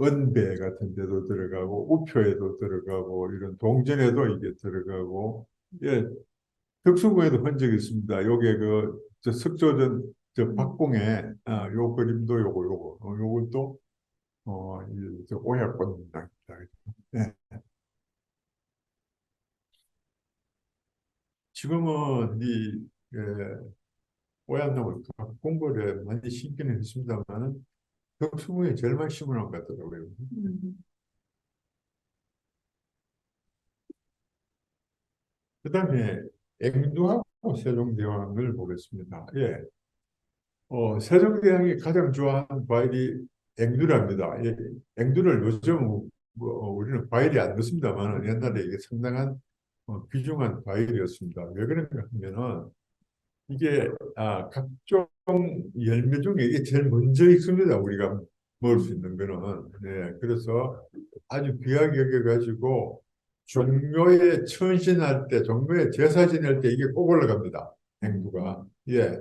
은배 같은 데도 들어가고 우표에도 들어가고 이런 동전에도 이게 들어가고 예, 덕수궁에도 흔적이 있습니다. 요게 저 석조전 저 박궁에 요 그림도 요것도 저 오약꽃입니다. 예. 지금은 오얏나무 공벌에 많이 심기는 했습니다만은 덕수궁에 제일 많이 심어놓은 것 같더라고요. 그다음에 앵두하고 세종대왕을 보겠습니다. 예, 세종대왕이 가장 좋아하는 과일이 앵두랍니다. 예, 앵두를 요즘 우리는 과일이 안 넣습니다만 옛날에 이게 상당한 귀중한 과일이었습니다. 왜 그런가 하면은 이게 각종 열매 중에 이게 제일 먼저 익습니다. 우리가 먹을 수 있는 거는. 네, 그래서 아주 귀하게 여겨가지고 종묘에 천신할 때, 종묘에 제사 지낼 때 이게 꼭 올라갑니다. 행두가. 예,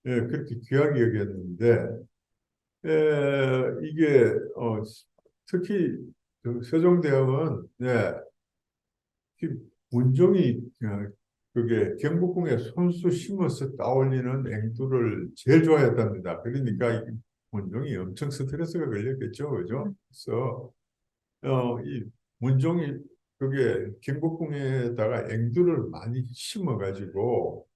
예, 그렇게 귀하게 여겼는데, 이게, 특히 그 세종대왕은, 네, 문종이 그게 경복궁에 손수 심어서 따올리는 앵두를 제일 좋아했답니다. 그러니까 이 문종이 엄청 스트레스가 걸렸겠죠, 그죠? 그래서 이 문종이 그게 경복궁에다가 앵두를 많이 심어가지고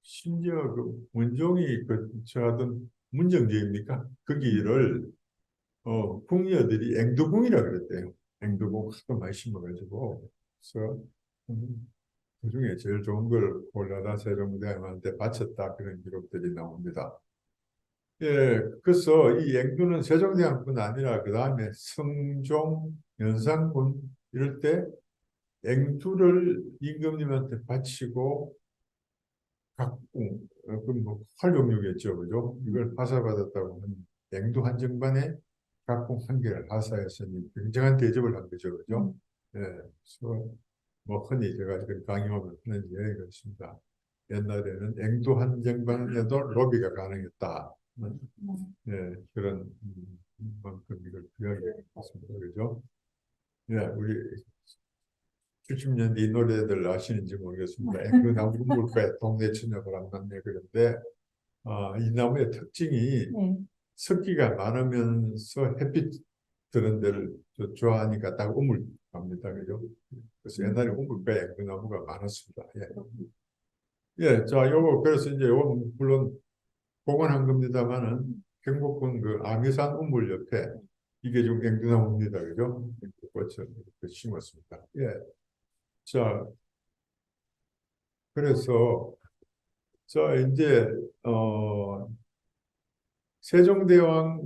심지어 그 문종이 그 저하던 문정제입니까? 거기를 궁녀들이 앵두궁이라 그랬대요. 앵두궁 하도 많이 심어가지고 그래서 그중에 제일 좋은 걸 골라다 세종대왕한테 바쳤다 그런 기록들이 나옵니다. 예, 그래서 이 앵두는 세종대왕뿐 아니라 그 다음에 성종, 연산군 이럴 때 앵두를 임금님한테 바치고 각궁, 그뭐 활용력이었죠, 그죠? 이걸 하사받았다고 하는 앵두 한정반에 각궁 한 개를 하사했으니 굉장한 대접을 한 거죠, 그죠? 예, 그래서 뭐 흔히 제가 지금 강의하면 하는 이야기가 있습니다. 옛날에는 앵두 한정반에도 로비가 가능했다. 예, 그런 만큼 이걸 귀하게 했습니다, 그죠? 예, 우리 70년대 이 노래들 아시는지 모르겠습니다. 앵두 나무 물가에 동네 처녀를 안 만네 그런데 이 나무의 특징이 네. 습기가 많으면서 햇빛 드는 데를 좋아하니까 딱 우물 갑니다. 그죠? 그래서 옛날에 우물가에 앵두나무가 많았습니다. 예. 예, 자, 그래서 이제 요거 물론 복원한 겁니다만은 경복궁 그 아미산 우물 옆에 이게 좀 앵두나무입니다. 그죠? 꽃을 이렇게 심었습니다. 예. 자, 그래서, 자, 이제, 세종대왕,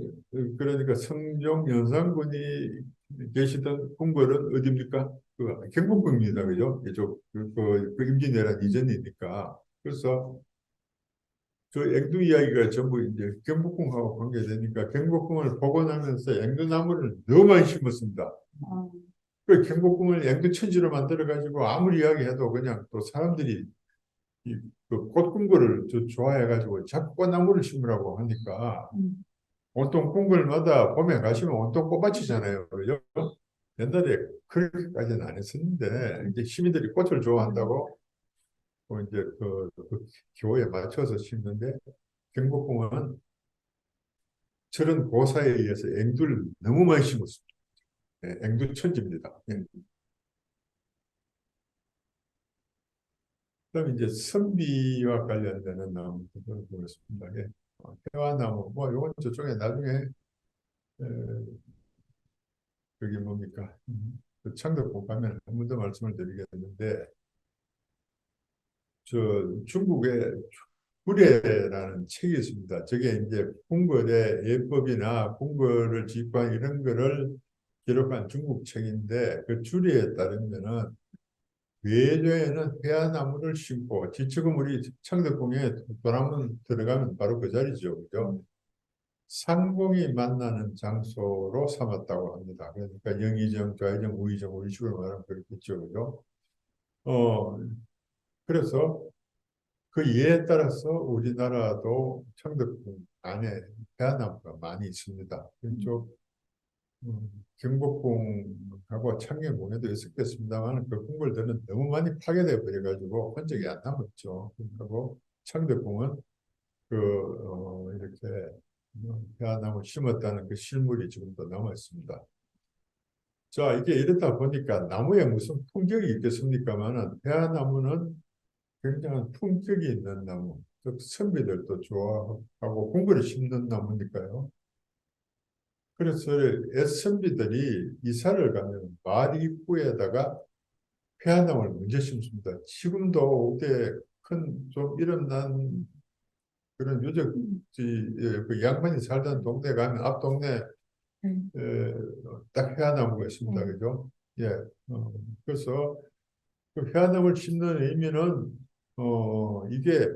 그러니까 성종 연산군이 계시던 궁궐은 어디입니까? 그 경복궁입니다. 그죠? 이쪽, 그 임진왜란 이전이니까. 그래서 그 앵두 이야기가 전부 이제 경복궁하고 관계되니까 경복궁을 복원하면서 앵두나무를 너무 많이 심었습니다. 그 경복궁을 앵두천지로 만들어가지고 아무리 이야기해도 그냥 또 사람들이 그 꽃궁궐을 좋아해가지고 자꾸 꽃나무를 심으라고 하니까 온통 궁궐마다 봄에 가시면 온통 꽃밭이잖아요. 그죠? 옛날에 그렇게까지는 안 했었는데 이제 시민들이 꽃을 좋아한다고 이제 그 교에 맞춰서 심는데 경복궁은 저런 고사에 의해서 앵두를 너무 많이 심었습니다. 네, 앵두 천지입니다. 네. 그럼 이제 선비와 관련되는 나무들을 보겠습니다. 예. 대화나무, 뭐, 요건 저쪽에 나중에, 에, 그게 뭡니까? 그 창덕궁 가면 한 번 더 말씀을 드리겠는데, 저 중국의 구례라는 책이 있습니다. 저게 이제 궁궐의 예법이나 궁궐을 지휘한 이런 거를 기록한 중국 책인데, 그 주리에 따르면은 외조에는 회화나무를 심고 지금 우리 창덕궁에 도남문 들어가면 바로 그 자리죠. 그죠? 상공이 만나는 장소로 삼았다고 합니다. 그러니까 영의정, 좌의정, 우의정, 우리 식으로 말하면 그렇겠죠. 그죠? 어, 그래서 그 예에 따라서 우리나라도 창덕궁 안에 회화나무가 많이 있습니다. 이쪽 경복궁하고 창녕궁에도 있었겠습니다만 그 궁궐들은 너무 많이 파괴돼 버려가지고 흔적이 안 남았죠. 그리고 창덕궁은 이렇게 회화나무 심었다는 그 실물이 지금도 남아 있습니다. 자, 이게 이렇다 보니까 나무에 무슨 품격이 있겠습니까만은 회화나무는 굉장한 품격이 있는 나무. 즉 선비들도 좋아하고 공부를 심는 나무니까요. 그래서 애선비들이 이사를 가면 마을 입구에다가 회화나무를 먼저 심습니다. 지금도 그때 큰 좀 이름난 그런 유적지 그 양반이 살던 동네 가면 앞 동네 딱 회화나무가 있습니다. 그죠? 예. 그래서 그 회화나무를 심는 의미는 이게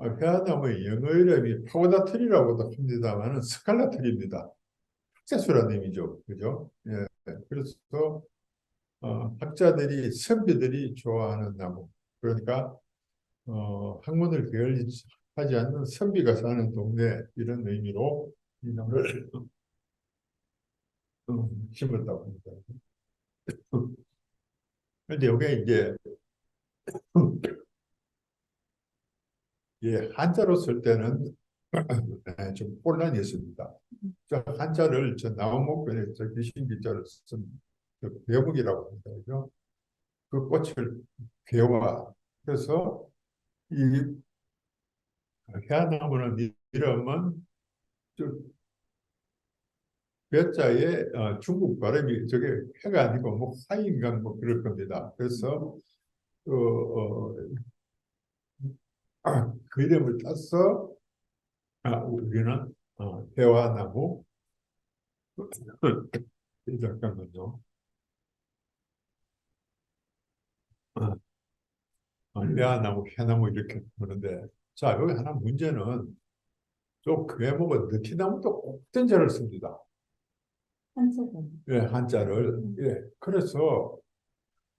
회화나무의 영어 이름이 파고다 트리라고도 합니다만은 스칼라 트리입니다. 학자수라는 의미죠. 그죠? 예. 그래서 학자들이 선비들이 좋아하는 나무. 그러니까 학문을 게을리하지 않는 선비가 사는 동네 이런 의미로 이 나무를 심었다고 합니다. 그런데 이게 이제 예, 한자로 쓸 때는 좀 혼란이 있습니다. 저 한자를 저 나무목변에 저 귀신기자를 쓴 괴목이라고 합니다. 그죠? 그 꽃을 괴화. 그래서 이 해안나무는 이름은 괴자에 중국 발음이 저게 해가 아니고 뭐 화인가 뭐 그럴 겁니다. 그래서 그, 그 이름을 따서 우리는 대화나무 잠깐만요. 대화나무, 해나무 이렇게 부르는데 자 여기 하나 문제는 저 괴목은 느티나무도 꼭전자를 씁니다. 한자가. 예, 한자를. 예, 그래서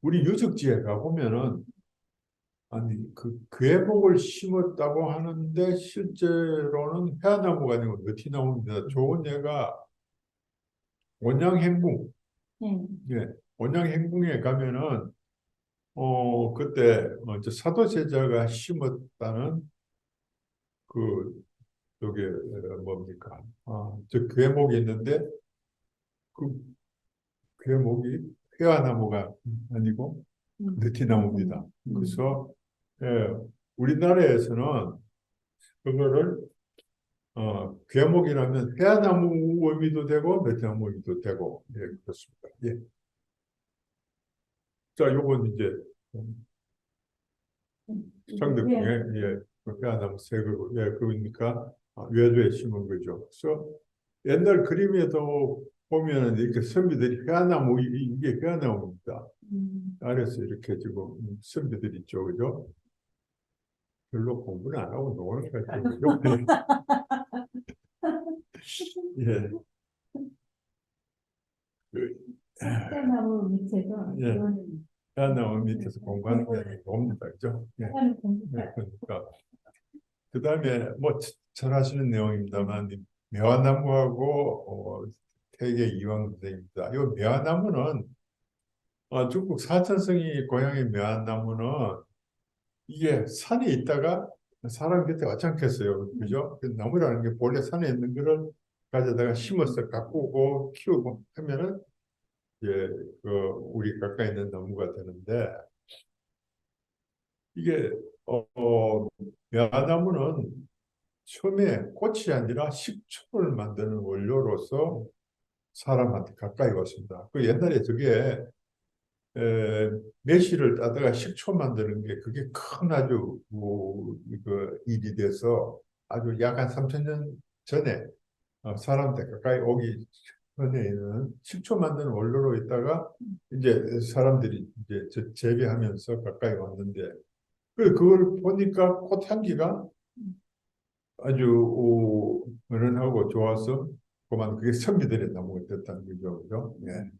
우리 유적지에 가보면은 아니 그 괴목을 심었다고 하는데 실제로는 회화나무가 아니고 느티나무입니다. 좋은 예가 온양행궁. 네. 예, 온양행궁에 가면은 그때 저 사도세자가 심었다는 그 저게 뭡니까? 저 괴목이 있는데 그 괴목이 회화나무가 아니고 느티나무입니다. 그래서 예, 우리나라에서는 그거를 괴목이라면 회화나무 의미도 되고 느티나무 의미도 되고 예, 그렇습니다. 예. 자, 요건 이제 창덕궁에 예, 그 회화나무 색으로 예, 그러니까 외도에 심은 거죠. 그래서 옛날 그림에도 보면은 이렇게 선비들이 회화나무 이게 회화나무입니다. 아래서 이렇게 지금 선비들 있죠, 그죠? 별로 공부는 안 하고 노는 거죠. 예. 한자나무 밑에서 예. 이거는 회화나무 밑에서 공부하는 게 아니고 옵니다, 그죠? 예. 하는 공부. 네, 그러니까 그 다음에 뭐 잘 아시는 내용입니다만 이 매화나무하고 태계 이황 선생입니다. 이 매화나무는 중국 사천성이 고향의 매화나무는 이게 산에 있다가 사람 곁에 왔지 않겠어요, 그죠? 그 나무라는 게 본래 산에 있는 거를 가져다가 심어서 가꾸고 키우고 하면은 이제 그 우리 가까이 있는 나무가 되는데 이게 매화나무는 처음에 꽃이 아니라 식초를 만드는 원료로서 사람한테 가까이 왔습니다. 그 옛날에 저게 매실을 따다가 식초 만드는 게 그게 큰 아주 그 일이 돼서 아주 약 한 3천 년 전에 사람한테 가까이 오기 전에는 식초 만드는 원료로 있다가 이제 사람들이 이제 재배하면서 가까이 왔는데 그걸 보니까 꽃향기가 아주 은은하고 좋아서 그만 그게 선비들의 나무가 됐다는 거죠. 그죠? 예.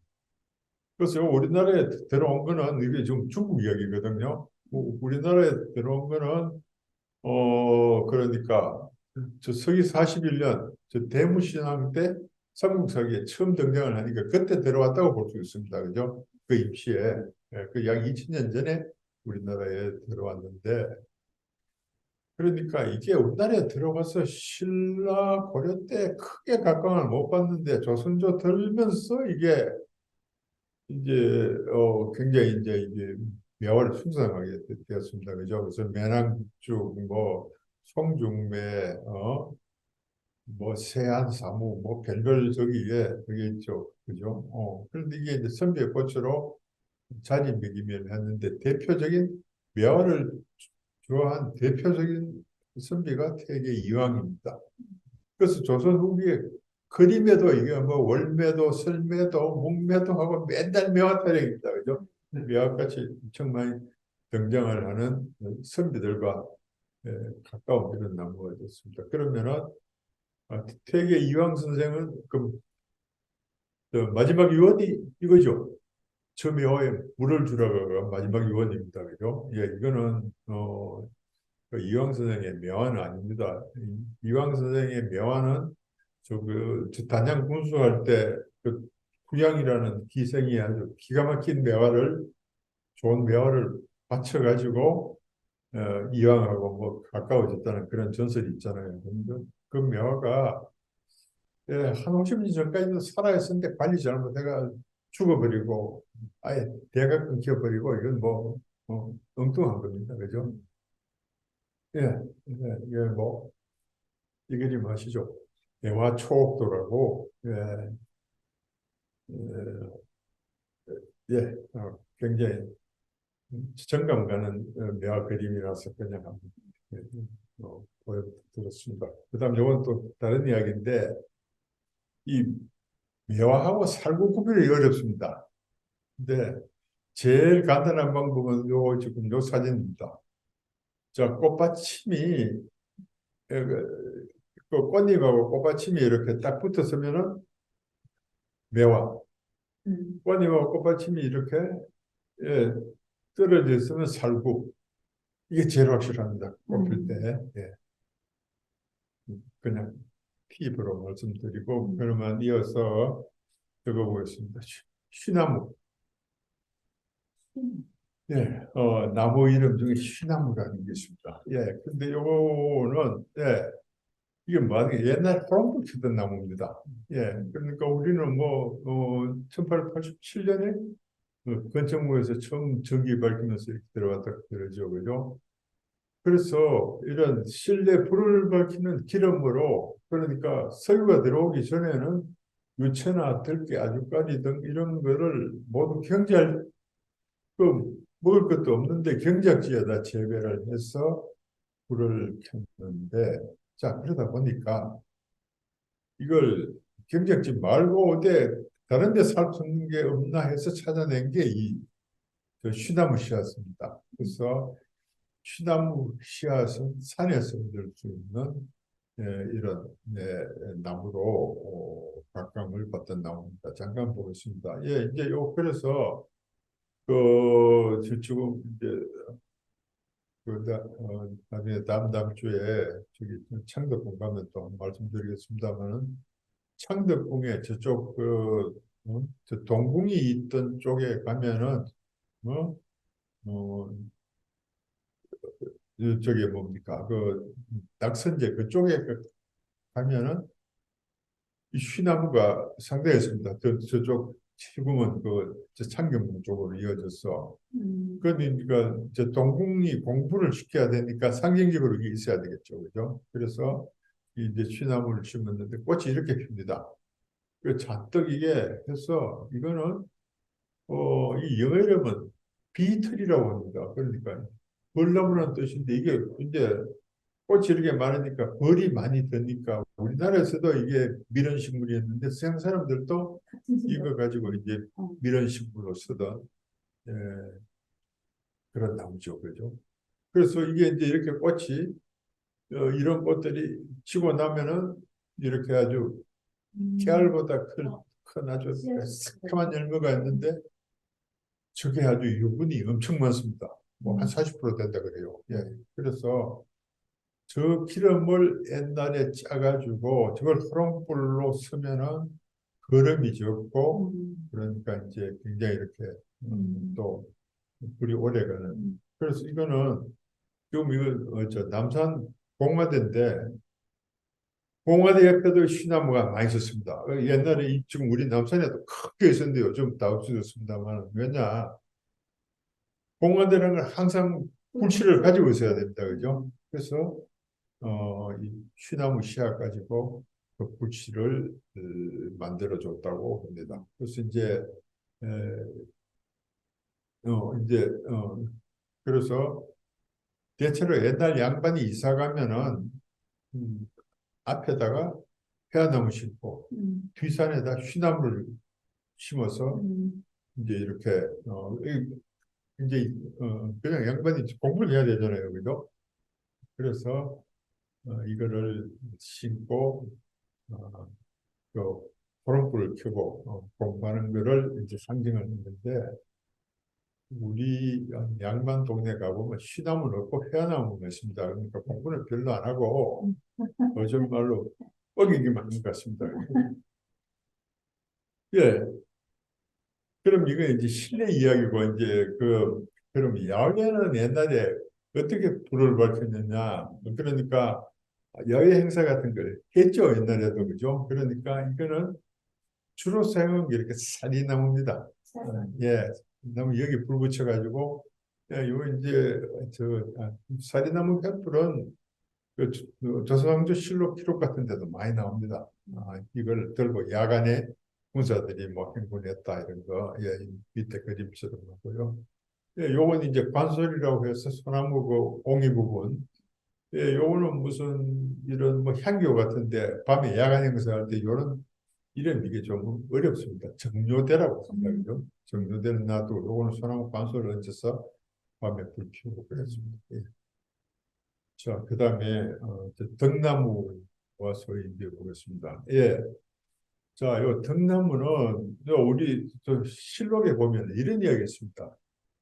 그래서 우리나라에 들어온 거는 이게 지금 중국 이야기거든요. 우리나라에 들어온 거는 그러니까 저 서기 41년 저 대무신앙 때 삼국사기에 처음 등장을 하니까 그때 들어왔다고 볼 수 있습니다. 그죠? 그 임시에 그 약 2000년 전에 우리나라에 들어왔는데 그러니까 이게 우리나라에 들어가서 신라 고려 때 크게 각광을 못 받는데 조선조 들면서 이게 이제 굉장히 이제 이게 묘를 숭상하게 되었습니다. 그죠? 그래서 매낭죽 뭐 송중매, 뭐 세안사무, 뭐 별별 저기에 그게 있죠, 그죠? 그런데 이게 이제 선비의 꽃으로 자리매김을 했는데 대표적인 매화를 좋아한 대표적인 선비가 태계 이황입니다. 그래서 조선 후기에 그림에도 이게 뭐 월매도, 설매도, 목매도 하고 맨날 매화 타령입니다, 그죠? 매화같이 엄청 많이 등장을 하는 선비들과 가까운 이런 나무가 됐습니다. 그러면은 태계 이황 선생은 마지막 유언이 이거죠. 저 묘에 물을 주라가 마지막 유언입니다. 그죠? 예, 이거는 그 이황 선생의 묘화는 아닙니다. 이황 선생의 묘화는 저 단양 군수할 때그 구양이라는 기생이 아주 기가 막힌 묘화를 좋은 묘화를 바쳐가지고 이황하고 뭐 가까워졌다는 그런 전설이 있잖아요. 근데 그 묘화가 한 50년 전까지도 살아있었는데 관리 잘못해가 죽어버리고 아예 대가 끊겨버리고 이건 뭐 엉뚱한 겁니다. 그죠? 예, 이게 뭐 이 그림 아시죠? 대화 초옥도라고 굉장히 정감 가는 묘화 그림이라서 그냥 한번 보여드렸습니다. 그다음 이건 또 다른 이야기인데 이 묘화하고 살구 구별이 어렵습니다. 근데 제일 간단한 방법은 지금 요 사진입니다. 자, 꽃받침이 그 꽃잎하고 꽃받침이 이렇게 딱 붙었으면은 매화, 꽃잎하고 꽃받침이 이렇게 예, 떨어져 있으면 살구. 이게 제일 확실합니다. 꽃필 때. 예. 그냥 팁으로 말씀드리고 그러면 이어서 적어보겠습니다. 쉬나무. 예, 나무 이름 중에 쉬나무라는 게 있습니다. 예, 근데 요거는, 이게 뭐하는 게 옛날 호롱불 피던 나무입니다. 예, 그러니까 우리는 1887년에 건축무에서 처음 전기 밝히면서 이렇게 들어갔다 그러죠. 그죠? 그래서 이런 실내 불을 밝히는 기름으로, 그러니까 석유가 들어오기 전에는 유채나 들깨, 아주까리 등 이런 거를 모두 먹을 것도 없는데 경작지에다 재배를 해서 불을 켰는데, 자, 그러다 보니까 이걸 경작지 말고 어디 다른 데 살 수 있는 게 없나 해서 찾아낸 게 저 쉬나무 씨앗입니다. 그래서 쉬나무 씨앗은 산에서 얻을 수 있는 이런 나무로 각광을 받던 나무입니다. 잠깐 보겠습니다. 예, 이제 그래서 지금 이제 나중에 다음 주에 저기 창덕궁 가면 또 말씀드리겠습니다만은 창덕궁에 저쪽 저 동궁이 있던 쪽에 가면은 어, 어, 저게 뭡니까 낙선제 그쪽에 가면은 이 쉬나무가 상당히 있습니다. 저쪽 지금은 저 창경궁 쪽으로 이어져서 그러니까 이제 동궁이 공부를 시켜야 되니까 상징적으로 이게 있어야 되겠죠, 그죠? 그래서 이제 취나무를 심었는데 꽃이 이렇게 핍니다. 그 잔뜩 이게 해서 이거는 이 영어 이름은 비틀이라고 합니다. 그러니까 벌나무라는 뜻인데 이게 이제 꽃이 이렇게 많으니까 벌이 많이 드니까 우리나라에서도 이게 밀원식물이었는데 서양 사람들도 이거 가지고 이제 밀원식물로 쓰던 예, 그런 나무죠, 그죠? 그래서 이게 이제 이렇게 꽃이 이런 꽃들이 지고 나면은 이렇게 아주 깨알보다 큰 아주 새카만 열매가 있는데 저게 아주 유분이 엄청 많습니다. 뭐 한 40% 된다 그래요. 예. 그래서 저 기름을 옛날에 짜가지고 저걸 호롱불로 쓰면은 거름이 적고 그러니까 이제 굉장히 이렇게 또 불이 오래 가는. 그래서 이거는 지금 이거 저 남산 봉화대인데 봉화대 옆에도 쉬나무가 많이 있었습니다. 옛날에 지금 우리 남산에도 크게 있었는데요. 좀 다 없어졌습니다만 왜냐 봉화대는 항상 불씨를 가지고 있어야 됩니다. 그죠? 그래서 이 취나무 씨앗 가지고 그 부치를 만들어 줬다고 합니다. 그래서 에, 이제 그래서 대체로 옛날 양반이 이사 가면은 음, 앞에다가 회화나무 심고 뒷산에다 쉬나무를 심어서 음, 이제 이렇게 이제 그냥 양반이 공부를 해야 되잖아요, 그죠? 그래서 이거를 심고 어, 또 보름불을 켜고 공부하는 거를 이제 상징하는 건데 우리 양반 동네 가보면 쉬나무는 없고 회화나무가 있습니다. 그러니까 공부는 별로 안 하고 요즘 말로 뻐기기만 하는 것 같습니다. 예, 그럼 이거 이제 실내 이야기고 이제 그럼 야외는 옛날에 어떻게 불을 밝혔느냐? 그러니까 야외 행사 같은 걸 했죠 옛날에도 그죠? 그러니까 이거는 주로 사용한 게 이렇게 사리나무입니다. 예, 나무 여기 불 붙여가지고 요 이제 사리나무 횃불은 조선왕조 실록 기록 같은 데도 많이 나옵니다. 이걸 들고 야간에 군사들이 뭐 행군했다 이런 거, 예, 밑에 그림처럼 하고요. 예, 요건 이제 관솔이라고 해서 소나무 그 옹이 부분. 예, 요거는 무슨 이런 뭐 향교 같은데 밤에 야간 행사할 때 요런 이름 이게 좀 어렵습니다. 정료대라고 합니다. 그죠? 정료대는 놔두고 요거는 소나무 관솔을 얹어서 밤에 불 피우고 그랬습니다. 예. 자, 그 다음에 등나무와 소위 이제 보겠습니다. 예. 자, 요 등나무는 우리 실록에 보면 이런 이야기가 있습니다.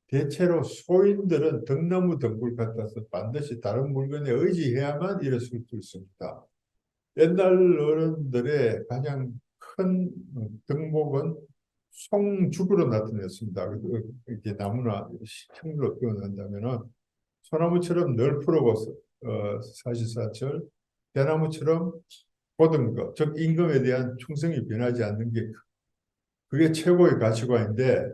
대체로 소인들은 등나무 등불 같아서 반드시 다른 물건에 의지해야만 일을 쓸 수 있습니다. 옛날 어른들의 가장 큰 덕목은 송죽으로 나타냈습니다. 이렇게 나무나 식물로 표현한다면은 소나무처럼 널프러고 사시사철, 대나무처럼 고든 것, 즉 임금에 대한 충성이 변하지 않는 게 그게 최고의 가치관인데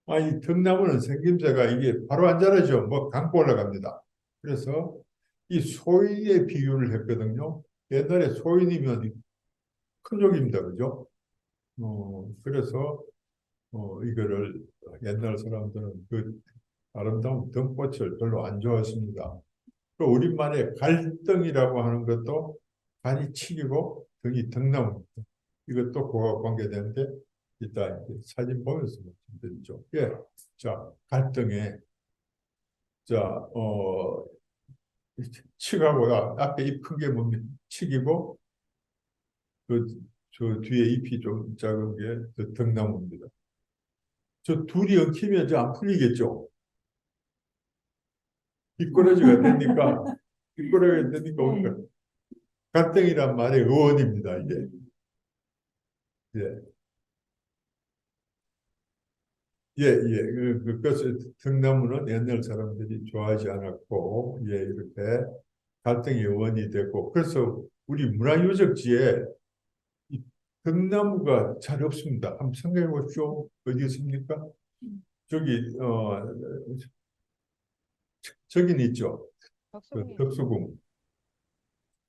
이 등나무는 생김새가 이게 바로 안 자라죠. 뭐 감고 올라갑니다. 그래서 이 소인의 비유를 했거든요. 옛날에 소인이면 큰 욕입니다. 그죠? 그래서 이거를 옛날 사람들은 그 아름다운 등꽃을 별로 안 좋아했습니다. 또 우리말에 갈등이라고 하는 것도 갈이 치기고 등이 등나무입니다. 이것도 그와 관계되는데 이따 이제 사진 보면서 말씀드리죠. 예. 자, 갈등에 자, 칡하고 앞에 잎 큰 게 뭡니까? 칡이고 저 뒤에 잎이 좀 작은 게그 등나무입니다. 저 둘이 엉키면 안 풀리겠죠. 뒷꼬라지가 되니까 뒷꼬라지가 되니까 우리가 갈등이란 말의 어원입니다. 이게. 예. 예, 예. 그것을 등나무는 옛날 사람들이 좋아하지 않았고, 예, 이렇게 갈등의 원이 되고, 그래서 우리 문화유적지에 이 등나무가 잘 없습니다. 한번 생각해 보십시오. 어디 있습니까? 저기, 저긴 있죠. 그 덕수궁이 덕수궁.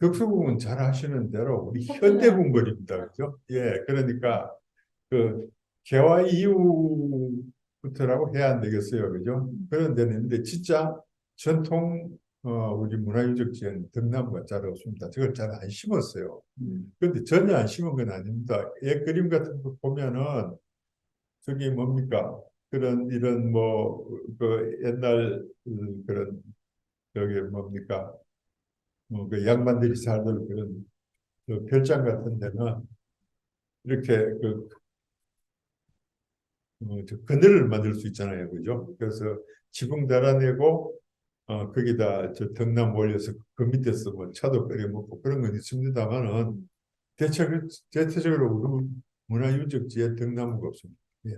덕수궁은 잘 아시는 대로 우리 석촌이요. 현대궁궐입니다. 그죠? 예, 그러니까 그 개화 이후부터라고 해야 안 되겠어요. 그죠? 그런 데는 있는데 진짜 전통 우리 문화유적지에는 등나무가 잘 없습니다. 저걸 잘 안 심었어요. 그런데 전혀 안 심은 건 아닙니다. 옛 그림 같은 거 보면은 저기 뭡니까? 이런 뭐 그 옛날 그런 저기 뭡니까? 그 양반들이 살던 그런 그 별장 같은 데는 이렇게 저 그늘을 만들 수 있잖아요. 그죠? 그래서 지붕 달아내고 거기다 저 등나무 올려서 그 밑에서 뭐 차도 끓여 먹고 그런 건 있습니다만은 대체적으로 우리 문화유적지에 등나무가 없습니다. 예.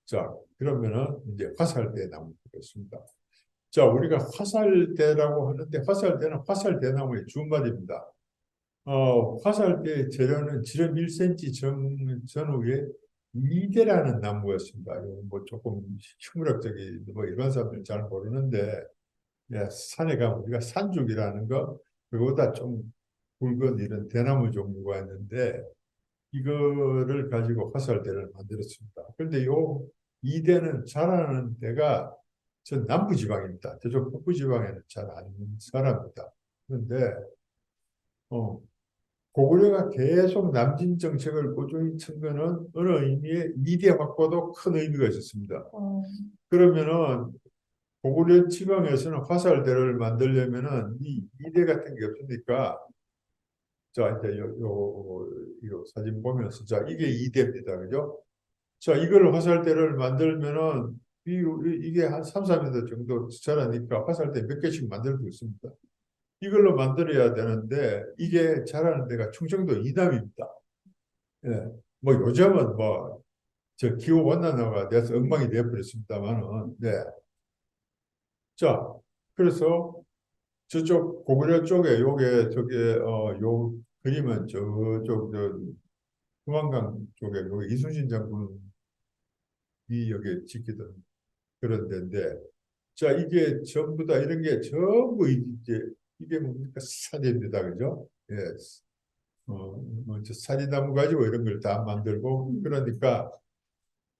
자, 그러면은 이제 화살대 나무 보겠습니다. 자, 우리가 화살대라고 하는데 화살대는 화살대나무의 준말입니다. 화살대 재료는 지름 1cm 전후에 이대라는 나무였습니다. 뭐 조금 식물학적인 뭐 이런 사람들은 잘 모르는데 예, 산에 가면 우리가 산죽이라는 거, 그거보다 좀 굵은 이런 대나무 종류가 있는데, 이거를 가지고 화살대를 만들었습니다. 그런데 요 이대는 자라는 데가 전 남부지방입니다. 저쪽 북부지방에는 잘 안 자랍니다. 그런데 어, 고구려가 계속 남진 정책을 꾸준히 천 거는 어느 의미의 이대 확보도 큰 의미가 있었습니다. 그러면은 고구려 지방에서는 화살대를 만들려면은 이 이대 같은 게 없으니까 자 이제 요 사진 보면서 자 이게 이대입니다, 그죠? 자 이걸 화살대를 만들면은 이게 한 3, 4m 정도 자라니까 화살대 몇 개씩 만들 수 있습니다. 이걸로 만들어야 되는데 이게 자라는 데가 충청도 이남입니다. 예. 뭐 요즘은 뭐 저 기후 온난화가 돼서 엉망이 되어버렸습니다만은 네. 자 그래서 저쪽 고구려 쪽에 요게 저게 요 그림은 저쪽 저 금왕강 쪽에 요 이순신 장군이 여기에 지키던 그런 데인데 자 이게 전부 다 이런 게 전부 이제 이게 뭡니까 사제입니다, 그죠? 예. 저 사리나무 가지고 이런 걸 다 만들고 그러니까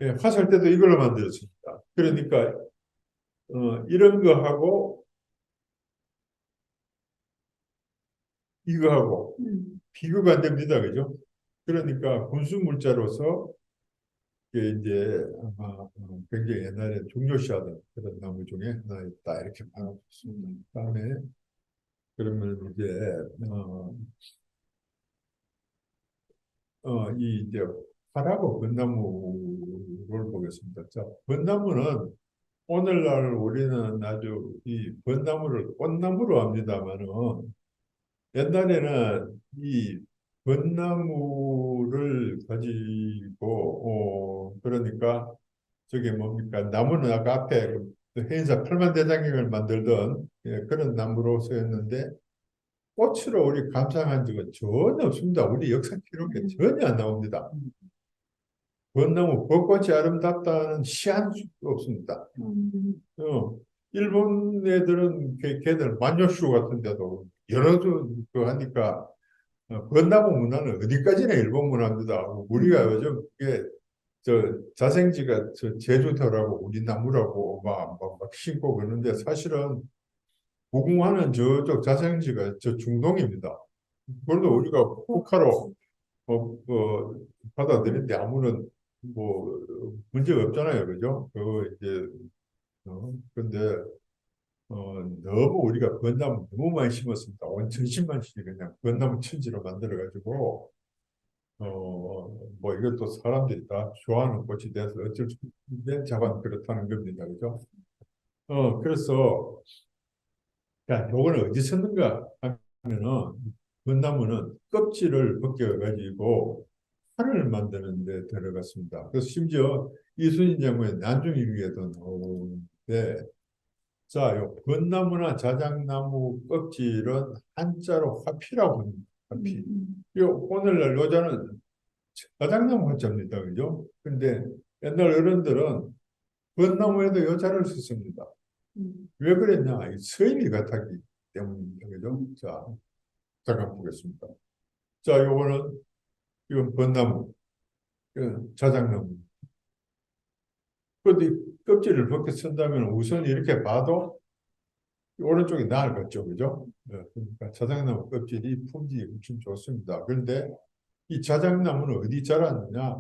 예, 화살대도 이걸로 만들었습니다. 그러니까 이런 거 하고 이거 하고 비교가 안 됩니다, 그죠? 그러니까 군수 물자로서 이게 이제 아마 굉장히 옛날에 중요시하던 그런 나무 중에 하나였다 이렇게 말하고 있습니다. 그다음에 그러면 이제 어, 이 이제 화라고 벚나무를 보겠습니다. 자, 벚나무는 오늘날 우리는 아주 이 벚나무를 꽃나무로 합니다만은 옛날에는 이 벚나무를 가지고 그러니까 저게 뭡니까 나무는 아까 앞에 그 해인사 팔만대장경을 만들던 예, 그런 나무로 쓰였는데 꽃으로 우리 감상한 적은 전혀 없습니다. 우리 역사 기록에 전혀 안 나옵니다. 벚나무 벚꽃이 아름답다는 시한 수도 없습니다. 어, 일본 애들은 걔들 만요슈 같은 데도 여러 그 하니까 벚나무 문화는 어디까지나 일본 문화입니다. 우리가 요즘 이게 저 자생지가 저 제주도라고 우리 나무라고 막 심고 그러는데 사실은 무궁화는 저쪽 자생지가 저 중동입니다. 그래도 우리가 국화로 받아들이는데 아무런 뭐 문제가 없잖아요, 그죠? 그 이제 근데 너무 우리가 벚나무 너무 많이 심었습니다. 온 천신만씩이 그냥 벚나무 천지로 만들어가지고 뭐 이것도 사람들이 다 좋아하는 꽃이 돼서 어쩔 수 없는데 자반 그렇다는 겁니다, 그죠? 그래서 야, 요거는 어디 썼는가 하면은 벚나무는 껍질을 벗겨가지고 칼을 만드는 데 들어갔습니다. 그래서 심지어 이순신 장군의 난중일기에도 나오는데 자, 요 벚나무나 자작나무 껍질은 한자로 화피라고 합니다. 화피. 요 오늘날 요자는 자작나무 화자입니다. 그죠? 근데 옛날 어른들은 벚나무에도 요자를 썼습니다. 왜 그랬냐? 이 서임이 같았기 때문입니다. 그죠? 자, 잠깐 보겠습니다. 자, 이건 벚나무, 이건 자작나무. 그런데 껍질을 벗겨 쓴다면 우선 이렇게 봐도 오른쪽이 나을 같죠, 그죠? 그러니까 자작나무 껍질이 품질이 훨씬 좋습니다. 그런데 이 자작나무는 어디 자랐느냐?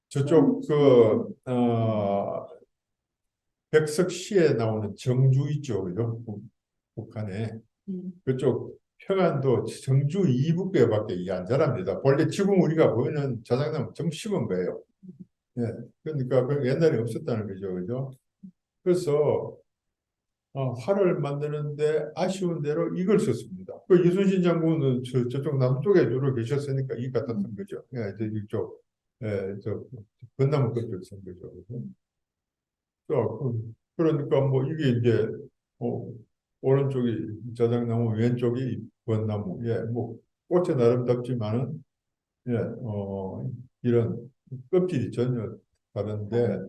저쪽 백석시에 나오는 정주 있죠, 그죠? 북한에 그쪽 평안도 정주 이북에밖에 이게 안 자랍니다. 원래 지금 우리가 보이는 자작나무 좀 심은 거예요. 예, 그러니까 그 옛날에 없었다는 거죠, 그죠? 그래서 활을 만드는데 아쉬운 대로 이걸 썼습니다. 그 이순신 장군은 저쪽 남쪽에 주로 계셨으니까 이 같았던 거죠. 예, 이쪽, 예, 저 벚나무 끝을 쓴 거죠. 자, 그러니까 뭐 이게 이제 어, 오른쪽이 자작나무, 왼쪽이 벚나무. 예, 뭐 꽃은 아름답지만은 예, 이런 껍질이 전혀 다른데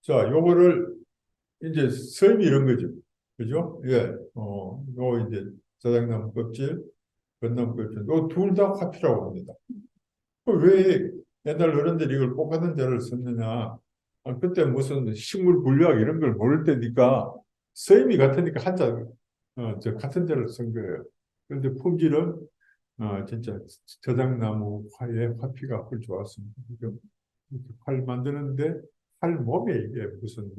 자, 요거를 이제 서임이 이런 거죠. 그죠? 예, 요 이제 자작나무 껍질, 벚나무 껍질, 요둘 다 화피라고 합니다. 왜 옛날 어른들이 이걸 꼭 하는 자를 썼느냐? 그때 무슨 식물 분류학 이런 걸 모를 때니까 서임이 같으니까 한자, 저 같은 자를 쓴 거예요. 그런데 품질은 진짜 저작나무 화의 화피가 헐 좋았습니다. 이렇게 활 만드는데 활 몸에 이게 무슨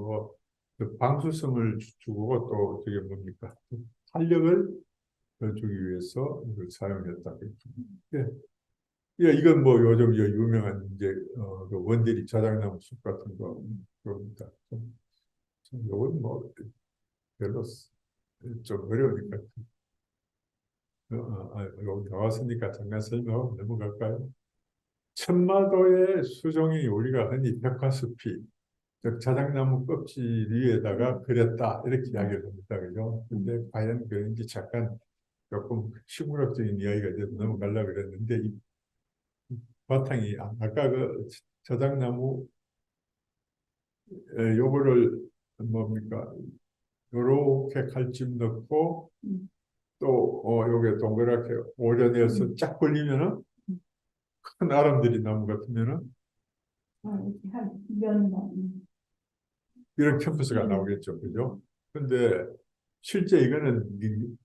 그 방수성을 주고 또 저게 뭡니까? 활력을 주기 위해서 이걸 사용했다. 예, 예, 이건 뭐 요즘 유명한 이제 그 원대리 자작나무 숲 같은 거 그럽니다. 요건 뭐 별로 좀 어려우니까 여기 나왔으니까 잠깐 설명하고 넘어갈까요? 천마도의 수종이 우리가 흔히 백화숲이 즉 자작나무 껍질 위에다가 그렸다 이렇게 이야기를 합니다. 그죠? 근데 과연 그런지 잠깐 조금 시무력적인 이야기가 돼서 넘어가려고 그랬는데 이 바탕이 아까 그 자작나무 요거를 뭡니까? 요렇게 칼집 넣고 또 요게 동그랗게 오려내서 쫙 벌리면은 큰 아름드리 나무 같으면은 이렇게 한 면만. 이런 캠퍼스가 나오겠죠, 그죠? 근데 실제 이거는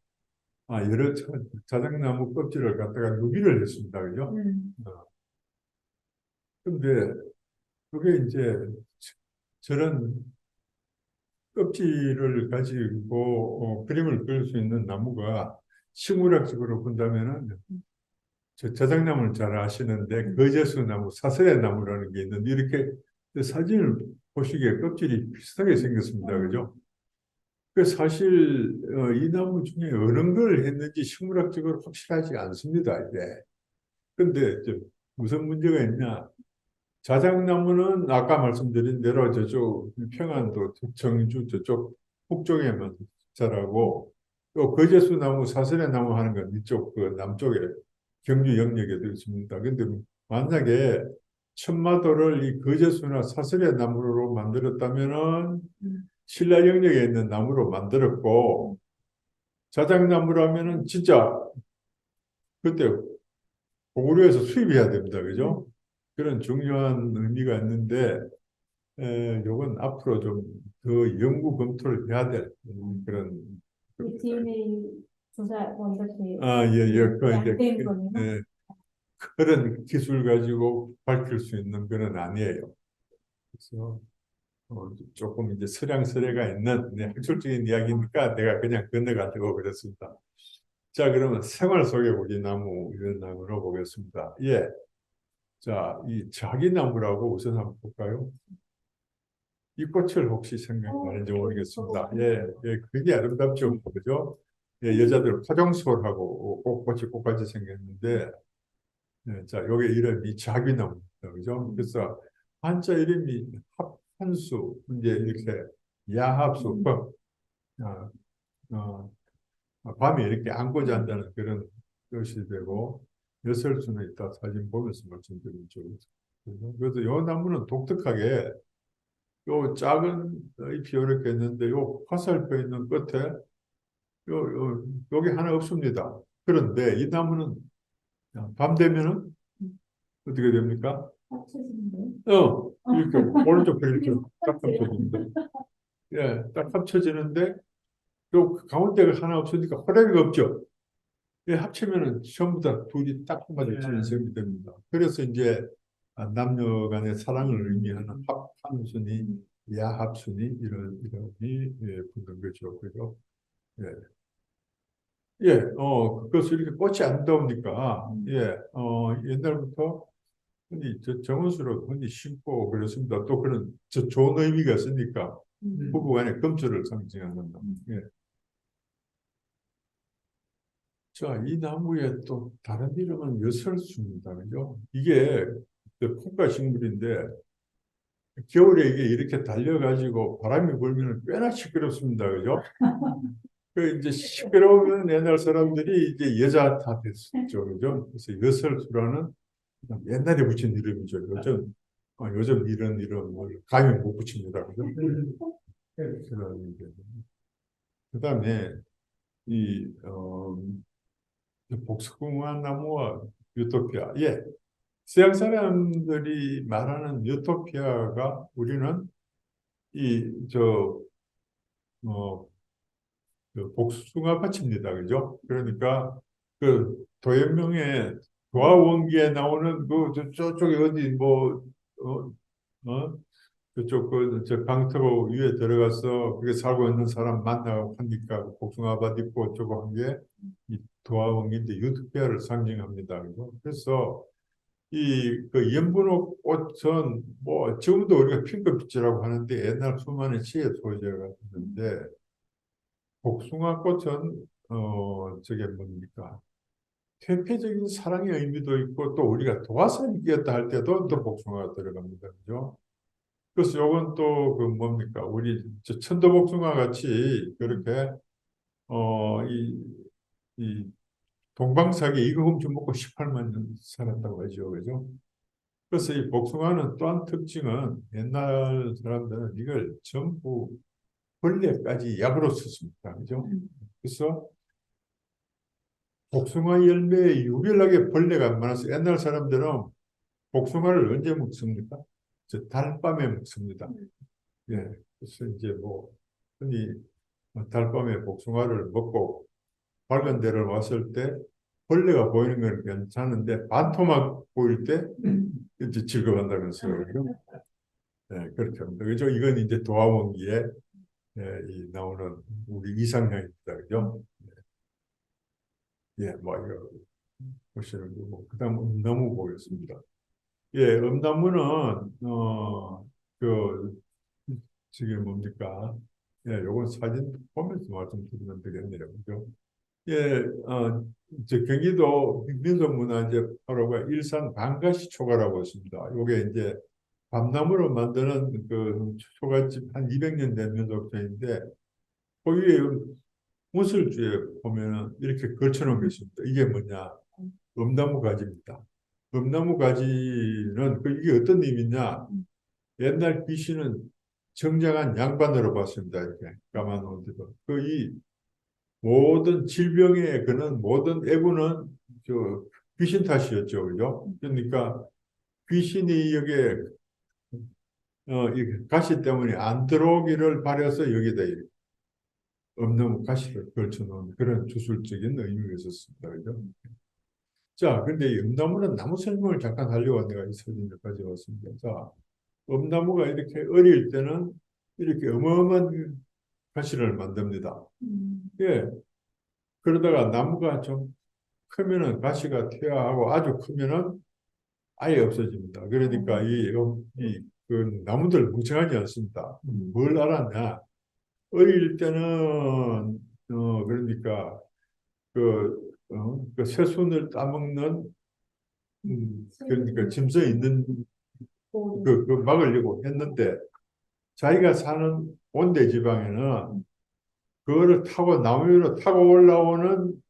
여러 자작나무 껍질을 갖다가 누비를 했습니다, 그죠? 근데 그게 이제 저런 껍질을 가지고 그림을 그릴 수 있는 나무가 식물학적으로 본다면은 자작나무를 잘 아시는데 거제수나무, 사슬의 나무라는 게 있는데 이렇게 사진을 보시기에 껍질이 비슷하게 생겼습니다, 그죠? 그 사실 이 나무 중에 어느 걸 했는지 식물학적으로 확실하지 않습니다, 이게. 근데 무슨 문제가 있냐? 자작나무는 아까 말씀드린 대로 저쪽 평안도 정주 저쪽 북쪽에만 자라고 또 거제수나무, 사슬의나무 하는 건 이쪽 그 남쪽에 경주 영역에도 있습니다. 근데 만약에 천마도를 이 거제수나 사슬의나무로 만들었다면은 신라 영역에 있는 나무로 만들었고 자작나무라면은 진짜 그때 고구려에서 수입해야 됩니다. 그죠? 그런 중요한 의미가 있는데 요건 앞으로 좀 더 연구 검토를 해야 될 그런 이 DNA 조사 뭐 이렇게 예, 예, 양된 거네요. 그런 기술 가지고 밝힐 수 있는 그런 아니에요. 그래서 조금 이제 서량서래가 있는 학술적인 이야기니까 내가 그냥 건너가려고 그랬습니다. 자, 그러면 생활 속의 우리 나무 이런 나무로 보겠습니다. 예, 자, 이 자기나무라고 우선 한번 볼까요? 이 꽃을 혹시 생각나는지 모르겠습니다. 예, 예, 그게 아름답죠, 그죠? 예, 여자들 화장솔하고 꽃같이 생겼는데, 예, 자, 요게 이름이 자귀나무입니다, 그죠? 그래서 한자 이름이 합한수, 이제 이렇게 야합수, 어, 어, 밤에 이렇게 안고 잔다는 그런 뜻이 되고, 여설수는 이따 사진 보면서 말씀드리죠. 그래서 요 나무는 독특하게 요 작은 잎이 이렇게 있는데 요 화살표 있는 끝에 여기 하나 없습니다. 그런데 이 나무는 밤 되면은 어떻게 됩니까? 합쳐지는데. 이렇게 오른쪽 이렇게 딱 합쳐집니다. 예, 딱 합쳐지는데 요 가운데가 하나 없으니까 호랑이가 없죠. 예, 합치면은 전부 다 둘이 딱 맞아지는 셈이 됩니다. 그래서 이제 남녀 간의 사랑을 의미하는 합한순이, 야합순이 이런이 붙는 거죠. 그죠? 예. 예, 그것을 이렇게 꽃이 아름다우니까, 예, 옛날부터 흔히 정원수로 흔히 심고 그랬습니다. 또 그런 좋은 의미가 있으니까 부부간의 금주를 상징하는 나무. 예. 자, 이 나무의 또 다른 이름은 여설수입니다. 그죠? 이게 콩가 식물인데 겨울에 이게 이렇게 달려가지고 바람이 불면 꽤나 시끄럽습니다. 그죠? 그 이제 시끄러우면 옛날 사람들이 이제 여자 탓했죠. 그죠? 그래서 여설수라는 옛날에 붙인 이름이죠. 요즘 이런 이름을 감히 못 붙입니다. 그죠? 그런 게. 그다음에 이 복숭아 나무와 유토피아. 예, 서양 사람들이 말하는 유토피아가 우리는 이저 그 복숭아 밭입니다. 그죠? 그러니까 그 도연명의 도화원기에 나오는 저쪽에 어디 어, 어? 그쪽 저 강터로 위에 들어가서 그게 살고 있는 사람 만나고 하니까 복숭아밭 있고 어쩌고 한 게 이 도화원기인데 유토피아를 상징합니다. 그죠? 그래서 이 그 연분홍 꽃은 뭐 지금도 우리가 핑크빛이라고 하는데 옛날 수많은 시의 소재가 있는데 복숭아 꽃은 저게 뭡니까? 퇴폐적인 사랑의 의미도 있고 또 우리가 도화선이었다 할 때도 또 복숭아가 들어갑니다. 그죠? 그래서 요건 또 그 뭡니까? 우리 저 천도복숭아 같이 그렇게 이 동방사기 이거 훔쳐 먹고 18만 년 살았다고 하죠. 그죠? 그래서 이 복숭아는 또한 특징은 옛날 사람들은 이걸 전부 벌레까지 약으로 썼습니다. 그죠? 그래서 복숭아 열매에 유별나게 벌레가 많아서 옛날 사람들은 복숭아를 언제 먹습니까? 저 달밤에 먹습니다. 예. 그래서 이제 뭐 흔히 달밤에 복숭아를 먹고 밝은 데를 왔을 때 벌레가 보이는 건 괜찮은데 반토막 보일 때 이제 즐거워한다면서요. 예, 그렇게 합니다. 그죠? 이건 이제 도화원기에 이 나오는 우리 이상향입니다. 그죠? 예, 뭐 이거 보시는 거고 그다음 음나무 보겠습니다. 예, 음나무는 그 저게 뭡니까? 예, 요건 사진 보면서 말씀드리면 되겠네요. 그죠? 예, 저 경기도 민속문화재 8호가 일산 방가시초가라고 있습니다. 요게 이제 밤나무로 만드는 그 초가집 한 200년 된 민속촌인데 그 위에 무술주에 보면은 이렇게 걸쳐놓은 게 있습니다. 이게 뭐냐? 음나무 가지입니다. 음나무 가지는 이게 어떤 의미냐? 옛날 귀신은 정장한 양반으로 봤습니다. 이렇게 까만 옷으로. 이 모든 질병의 그는 모든 애구는 저 귀신 탓이었죠. 그죠? 그러니까 귀신이 여기에 이 가시 때문에 안 들어오기를 바라서 여기다 음나무 가시를 걸쳐놓은 그런 주술적인 의미가 있었습니다. 그죠? 자, 근데 이 음나무는 나무 설명을 잠깐 하려고 내가 이 사진을 가져왔습니다. 자, 음나무가 이렇게 어릴 때는 이렇게 어마어마한 가시를 만듭니다. 예. 그러다가 나무가 좀 크면은 가시가 퇴화하고 아주 크면은 아예 없어집니다. 그러니까 그 나무들 멍청하지 않습니다. 뭘 알았냐? 어릴 때는 그러니까 그 새순을 따먹는 그러니까 짐승 있는 그 막으려고 했는데 자기가 사는 온대 지방에는 그거를 타고 나무 위로 타고 올라오는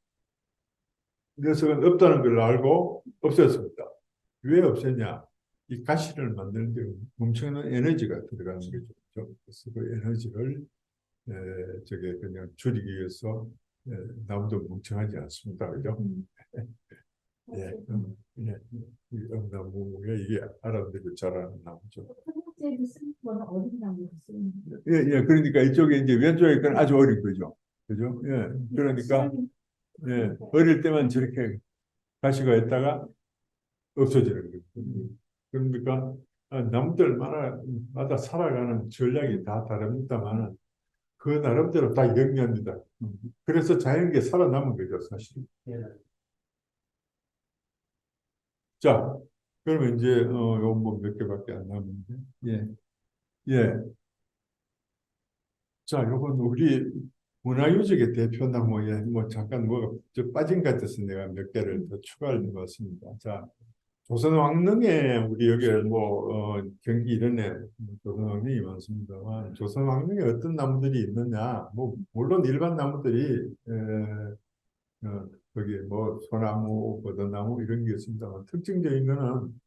녀석은 없다는 걸 알고 없앴습니다. 왜 없앴냐? 이 가시를 만드는 데 엄청난 에너지가 들어가는 거죠. 그래서 그 에너지를 저게 그냥 줄이기 위해서 나무도 멍청하지 않습니다. 그죠? 예, 예, 이 엄나무가 이게 아람들이 자라는 나무죠. 화장재를 쓰는 거는 어린 나무로 쓰는 거예요. 예, 예, 그러니까 이쪽에 이제 왼쪽에 건 아주 어린 거죠. 그죠? 예, 그러니까 예, 어릴 때만 저렇게 가시가 있다가 없어지는 거예요. 그러니까 나무들마다 살아가는 전략이 다 다릅니다만은 그 나름대로 다 영리합니다. 그래서 자연계 살아남은 거죠, 사실. 예. 자, 그러면 이제 요건 뭐 몇 개밖에 안 남았는데, 예, 예. 자, 요건 우리 문화유적의 대표 나무에 뭐 잠깐 뭐가 저 빠진 것 같아서 내가 몇 개를 더 추가를 해봤습니다. 자, 조선 왕릉에 우리 여기 뭐 경기 이런에 조선 왕릉이 많습니다만 조선 왕릉에 어떤 나무들이 있느냐? 뭐 물론 일반 나무들이 거기 뭐 소나무, 버드나무 이런 게 있습니다만 특징적인 거는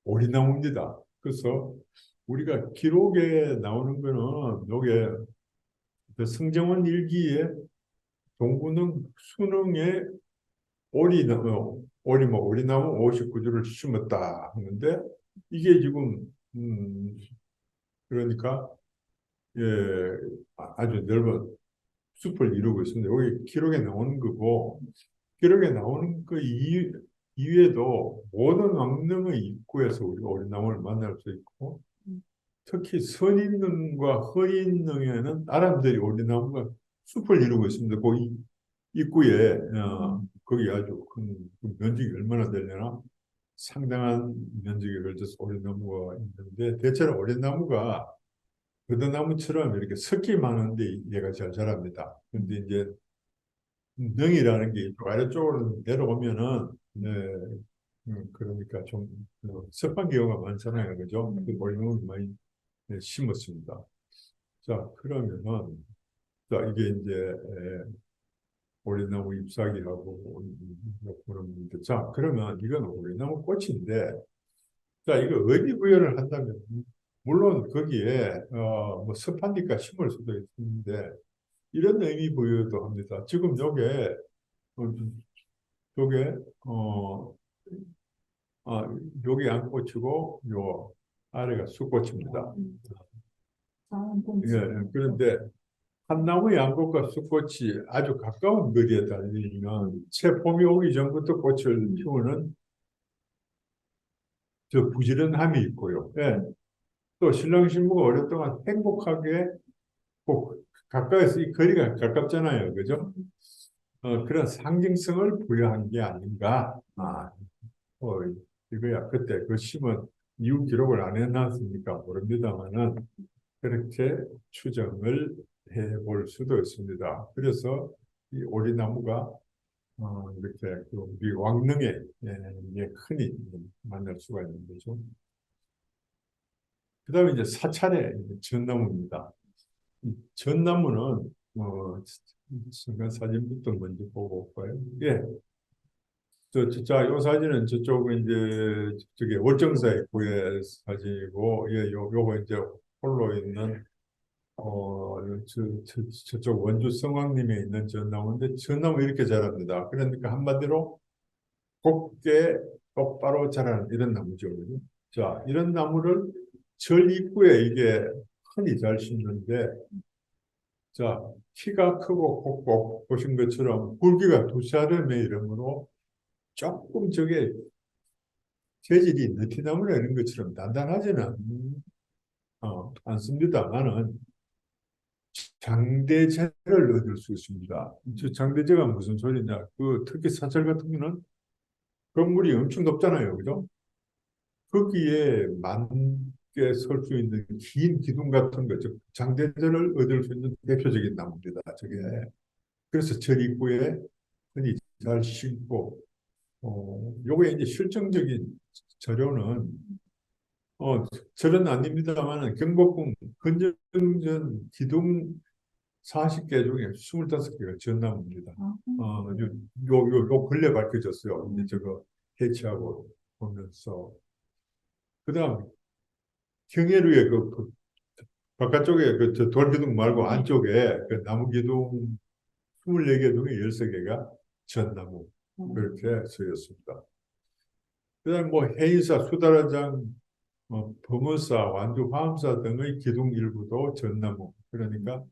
오리나무입니다. 그래서 우리가 기록에 나오는 거는 요게 그 승정원 일기에 동구릉 순흥에 오리나무 59주를 심었다 하는데 이게 지금 그러니까 예, 아주 넓은 숲을 이루고 있습니다. 여기 기록에 나오는 거고 기록에 나오는 그 이외에도 모든 왕릉의 입구에서 우리가 오리나무를 만날 수 있고 특히 선인릉과 허인릉에는 아람들이 오리나무가 숲을 이루고 있습니다. 그 입구에 거기 아주 큰 면적이 얼마나 되려나 상당한 면적에 걸쳐서 오리나무가 있는데 대체로 오리나무가 버드나무처럼 이렇게 섞이 많은데 얘가 잘 자랍니다. 근데 이제 능이라는 게 이쪽 아래쪽으로 내려오면은 네, 그러니까 좀 습한 경우가 많잖아요, 그죠? 그 오리나무를 많이 심었습니다. 자, 그러면은 자 이게 이제 오리나무 잎사귀하고 그런 문제. 자, 그러면 이건 오리나무 꽃인데, 자, 이거 어디 부여를 한다면, 물론 거기에 뭐 습하니까 심을 수도 있는데 이런 의미 부여도 합니다. 지금 어, 요게 어, 요게 양꽃이고 요 아래가 숫꽃입니다. 예, 그런데 한 나무 양꽃과 숫꽃이 아주 가까운 거리에 달리면 새 봄이 오기 전부터 꽃을 피우는 저 부지런함이 있고요. 예. 또 신랑 신부가 오랫동안 행복하게 꼭 가까이서 이 거리가 가깝잖아요. 그죠? 그런 상징성을 부여한 게 아닌가. 어, 이거야 그때 그 심은 이후 기록을 안 해놨으니까 모릅니다만은 그렇게 추정을 해볼 수도 있습니다. 그래서 이 오리나무가 이렇게 그 우리 왕릉에 흔히 만날 수가 있는 거죠. 그 다음에 이제 사찰의 전나무입니다. 이 전나무는 잠깐 사진부터 먼저 보고 올까요? 예. 자, 요 사진은 저쪽은 이제 저기 월정사의 구의 사진이고, 예, 요거 이제 홀로 있는 저쪽 원주 성왕림에 있는 전나무인데 전나무 이렇게 자랍니다. 그러니까 한마디로 곱게 똑바로 자라는 이런 나무죠. 그죠? 자, 이런 나무를 절 입구에 이게 흔히 잘 심는데, 자, 키가 크고 곱고 보신 것처럼 굵기가 두 사람의 이름으로 조금 저게 재질이 느티나무나 이런 것처럼 단단하지는 않습니다만은 장대재를 얻을 수 있습니다. 저 장대재가 무슨 소리냐? 그 특히 사찰 같은 경우는 건물이 엄청 높잖아요, 그죠? 거기에 만개 설 수 있는 긴 기둥 같은 거, 즉 장대재를 얻을 수 있는 대표적인 나무입니다. 저게 그래서 절 입구에 흔히 잘 심고, 요게 이제 실증적인 재료는 절은 아닙니다만은 경복궁 건정전 기둥 40개 중에 25개가 전나무입니다. 요 근래 밝혀졌어요. 이제 저거 해체하고 보면서. 그 다음, 경계루에 바깥쪽에 저 돌기둥 말고 안쪽에 그 나무 기둥 24개 중에 13개가 전나무. 그렇게 쓰였습니다. 그 다음 뭐 해인사, 수다라장, 범어사, 완주 화엄사 등의 기둥 일부도 전나무. 그러니까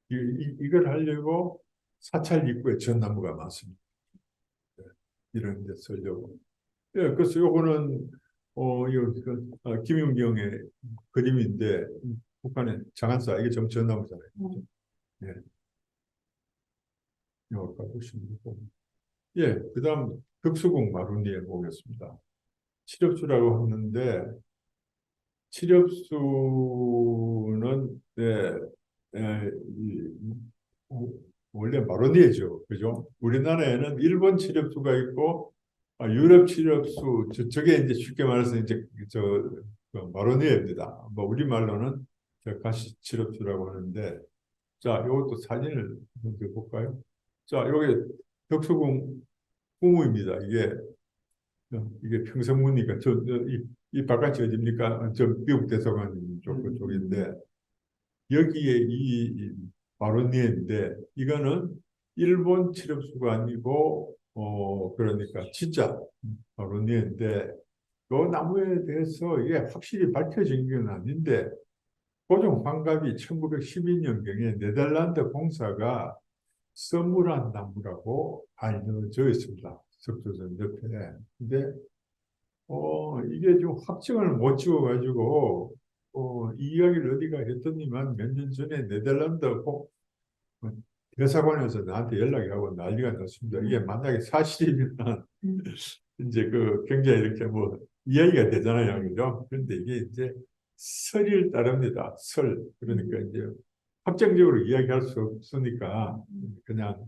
이걸 하려고 사찰 입구에 전나무가 많습니다. 이런 데 쓰려고. 예, 그래서 요거는 김윤경의 그림인데 북한의 장안사 이게 전나무잖아요. 예, 이걸 보시면 되고. 예, 그다음 덕수궁 마루니에 보겠습니다. 칠엽수라고 하는데 칠엽수는 원래 마로니에죠, 그죠? 우리나라에는 일본 칠엽수가 있고 유럽 칠엽수 저게 이제 쉽게 말해서 이제 그 마로니에입니다. 뭐 우리 말로는 가시 칠엽수라고 하는데 자, 이것도 사진을 먼저 볼까요? 자, 요게 덕수궁 후무입니다. 이게 평성문이니까 이 이 바깥이 어딥니까? 저 미국 대사관 쪽인데 여기에 이 바로니에인데 이거는 일본 칠엽수가 아니고 그러니까 진짜 바로니에인데 요 나무에 대해서 이게 확실히 밝혀진 건 아닌데 고종 환갑이 1912년경에 네덜란드 공사가 서무란 나무라고 알려져 있습니다. 석조선 옆에. 근데 이게 좀 확증을 못 지어가지고 이 이야기를 어디가 했더니만 몇 년 전에 네덜란드 어, 대사관에서 나한테 연락이 하고 난리가 났습니다. 이게 만약에 사실이면 이제 그 굉장히 이렇게 뭐 이야기가 되잖아요, 그죠? 그런데 이게 이제 설을 따릅니다. 설. 그러니까 이제 확정적으로 이야기할 수 없으니까 그냥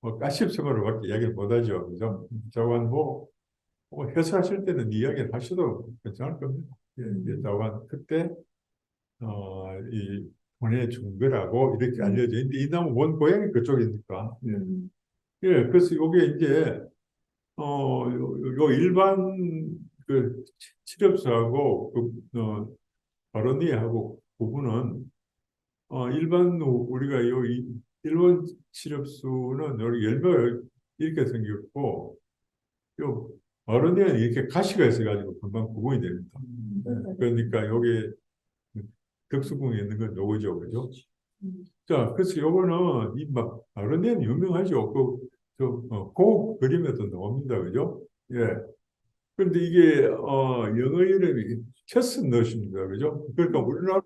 뭐 가십성어로밖에 이야기를 못하죠, 그죠? 자관 뭐 해설하실 때는 이야기를 하셔도 괜찮을 겁니다. 예, 이제 자관 그때 이 본의 중거라고 이렇게 알려져 있는데 이 나무 원 고향이 그쪽이니까. 예. 예, 그래서 이게 이제 요 일반 그 칠엽수하고 바로니하고 구분은 일반 우리가 일본 칠엽수는 여기 열매가 이렇게 생겼고 요 바로니는 이렇게 가시가 있어가지고 금방 구분이 됩니다. 예, 그러니까 여기 덕수궁에 있는 건 요거죠, 그죠? 자, 그래서 요거는 이막 바로니는 유명하죠. 그 그림에도 나옵니다, 그죠? 예. 근데 이게 영어 이름이 캐스넛입니다, 그죠? 그러니까 우리나라로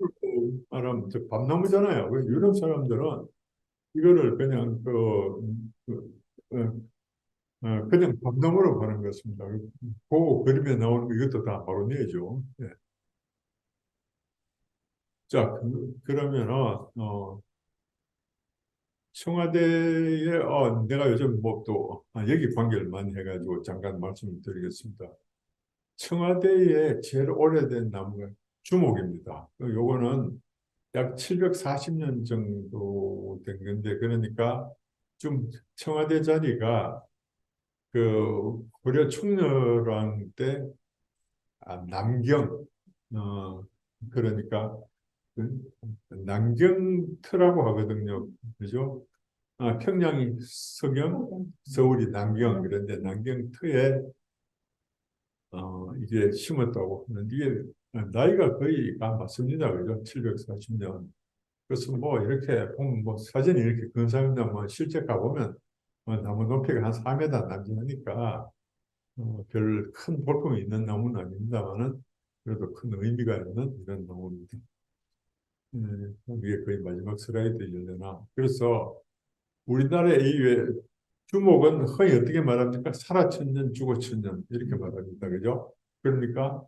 말하면 저 밤나무잖아요. 유럽 사람들은 이거를 그냥 그냥 밤나무로 보는 것입니다. 그 그림에 나오는 거 이것도 다 바로니죠. 예. 자, 그러면은 청와대에 내가 요즘 뭐 또 여기 관계를 많이 해가지고 잠깐 말씀을 드리겠습니다. 청와대에 제일 오래된 나무가 주목입니다. 요거는 약 740년 정도 된 건데 그러니까 좀 청와대 자리가 그 고려 충렬왕 때 남경 그러니까 그 남경터라고 하거든요. 그죠? 평양이 서경, 서울이 남경 그런데 남경터에 이게 심었다고 하는데 이게 나이가 거의 다 맞습니다. 그죠? 740년. 그래서 뭐 이렇게 보면 뭐 사진이 이렇게 근사합니다. 뭐 실제 가보면 나무 높이가 한 4m 남짓하니까 별 큰 볼품이 있는 나무는 아닙니다만은 그래도 큰 의미가 있는 이런 나무입니다. 위에 거의 마지막 슬라이드이려나. 그래서 우리나라의 이외 주목은 흔히 어떻게 말합니까? 살아천년, 죽어천년 이렇게 말합니다. 그죠? 그러니까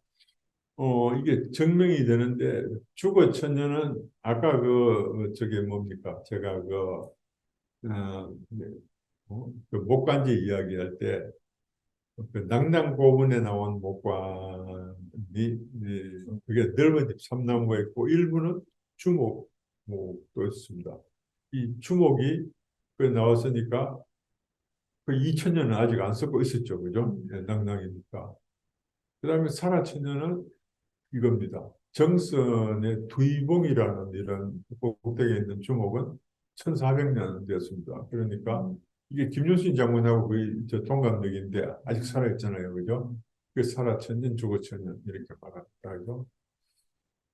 이게 증명이 되는데 죽어천년은 아까 저게 뭡니까? 제가 네, 그 목간지 이야기할 때 그 낙랑고문에 나온 목관이 그게 넓은 잎 삼나무가 있고 일부는 주목도 있습니다. 이 주목이 그 나왔으니까 그 2000년은 아직 안 쓰고 있었죠, 그죠? 낙랑이니까. 그다음에 산화천년은 이겁니다. 정선의 두이봉이라는 이런 꼭대기에 있는 주목은 1400년 되었습니다. 그러니까 이게 김윤신 장군하고 거의 저 동갑내기인데 아직 살아있잖아요. 그죠? 그 살아천년, 죽어천년 이렇게 말합니다. 그죠?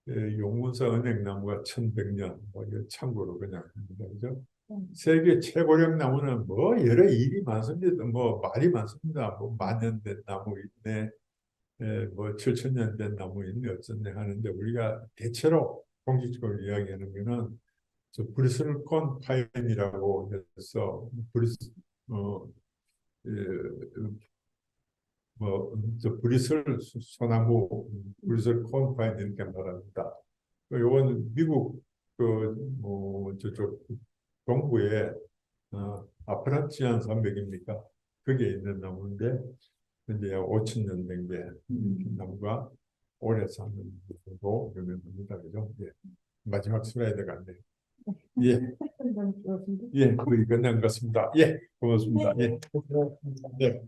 예, 용문사 은행나무가 1100년, 뭐 이거 참고로 그냥 합니다. 그죠? 세계 최고령 나무는 뭐 여러 일이 많습니다. 뭐 말이 많습니다. 뭐 만년 된 나무 있네. 뭐 7천년 된 나무 있네 어쩌네 하는데 우리가 대체로 공식적으로 이야기하는 거는 저 브리슬콘 파인이라고 해서 어, 예, 뭐저 브리슬 소나무 브리슬콘 파인 이렇게 말합니다. 요거는 미국 그뭐 저쪽 동부에 아프라치안 산맥입니까? 거기에 있는 나무인데 이제 약 5천 년 된 게 나무가 오래 사는 로 유명합니다. 그죠? 예. 마지막 슬라이드 같네요. 예, 예, 거의 끝난 것 같습니다. 예, 고맙습니다. 예, 예.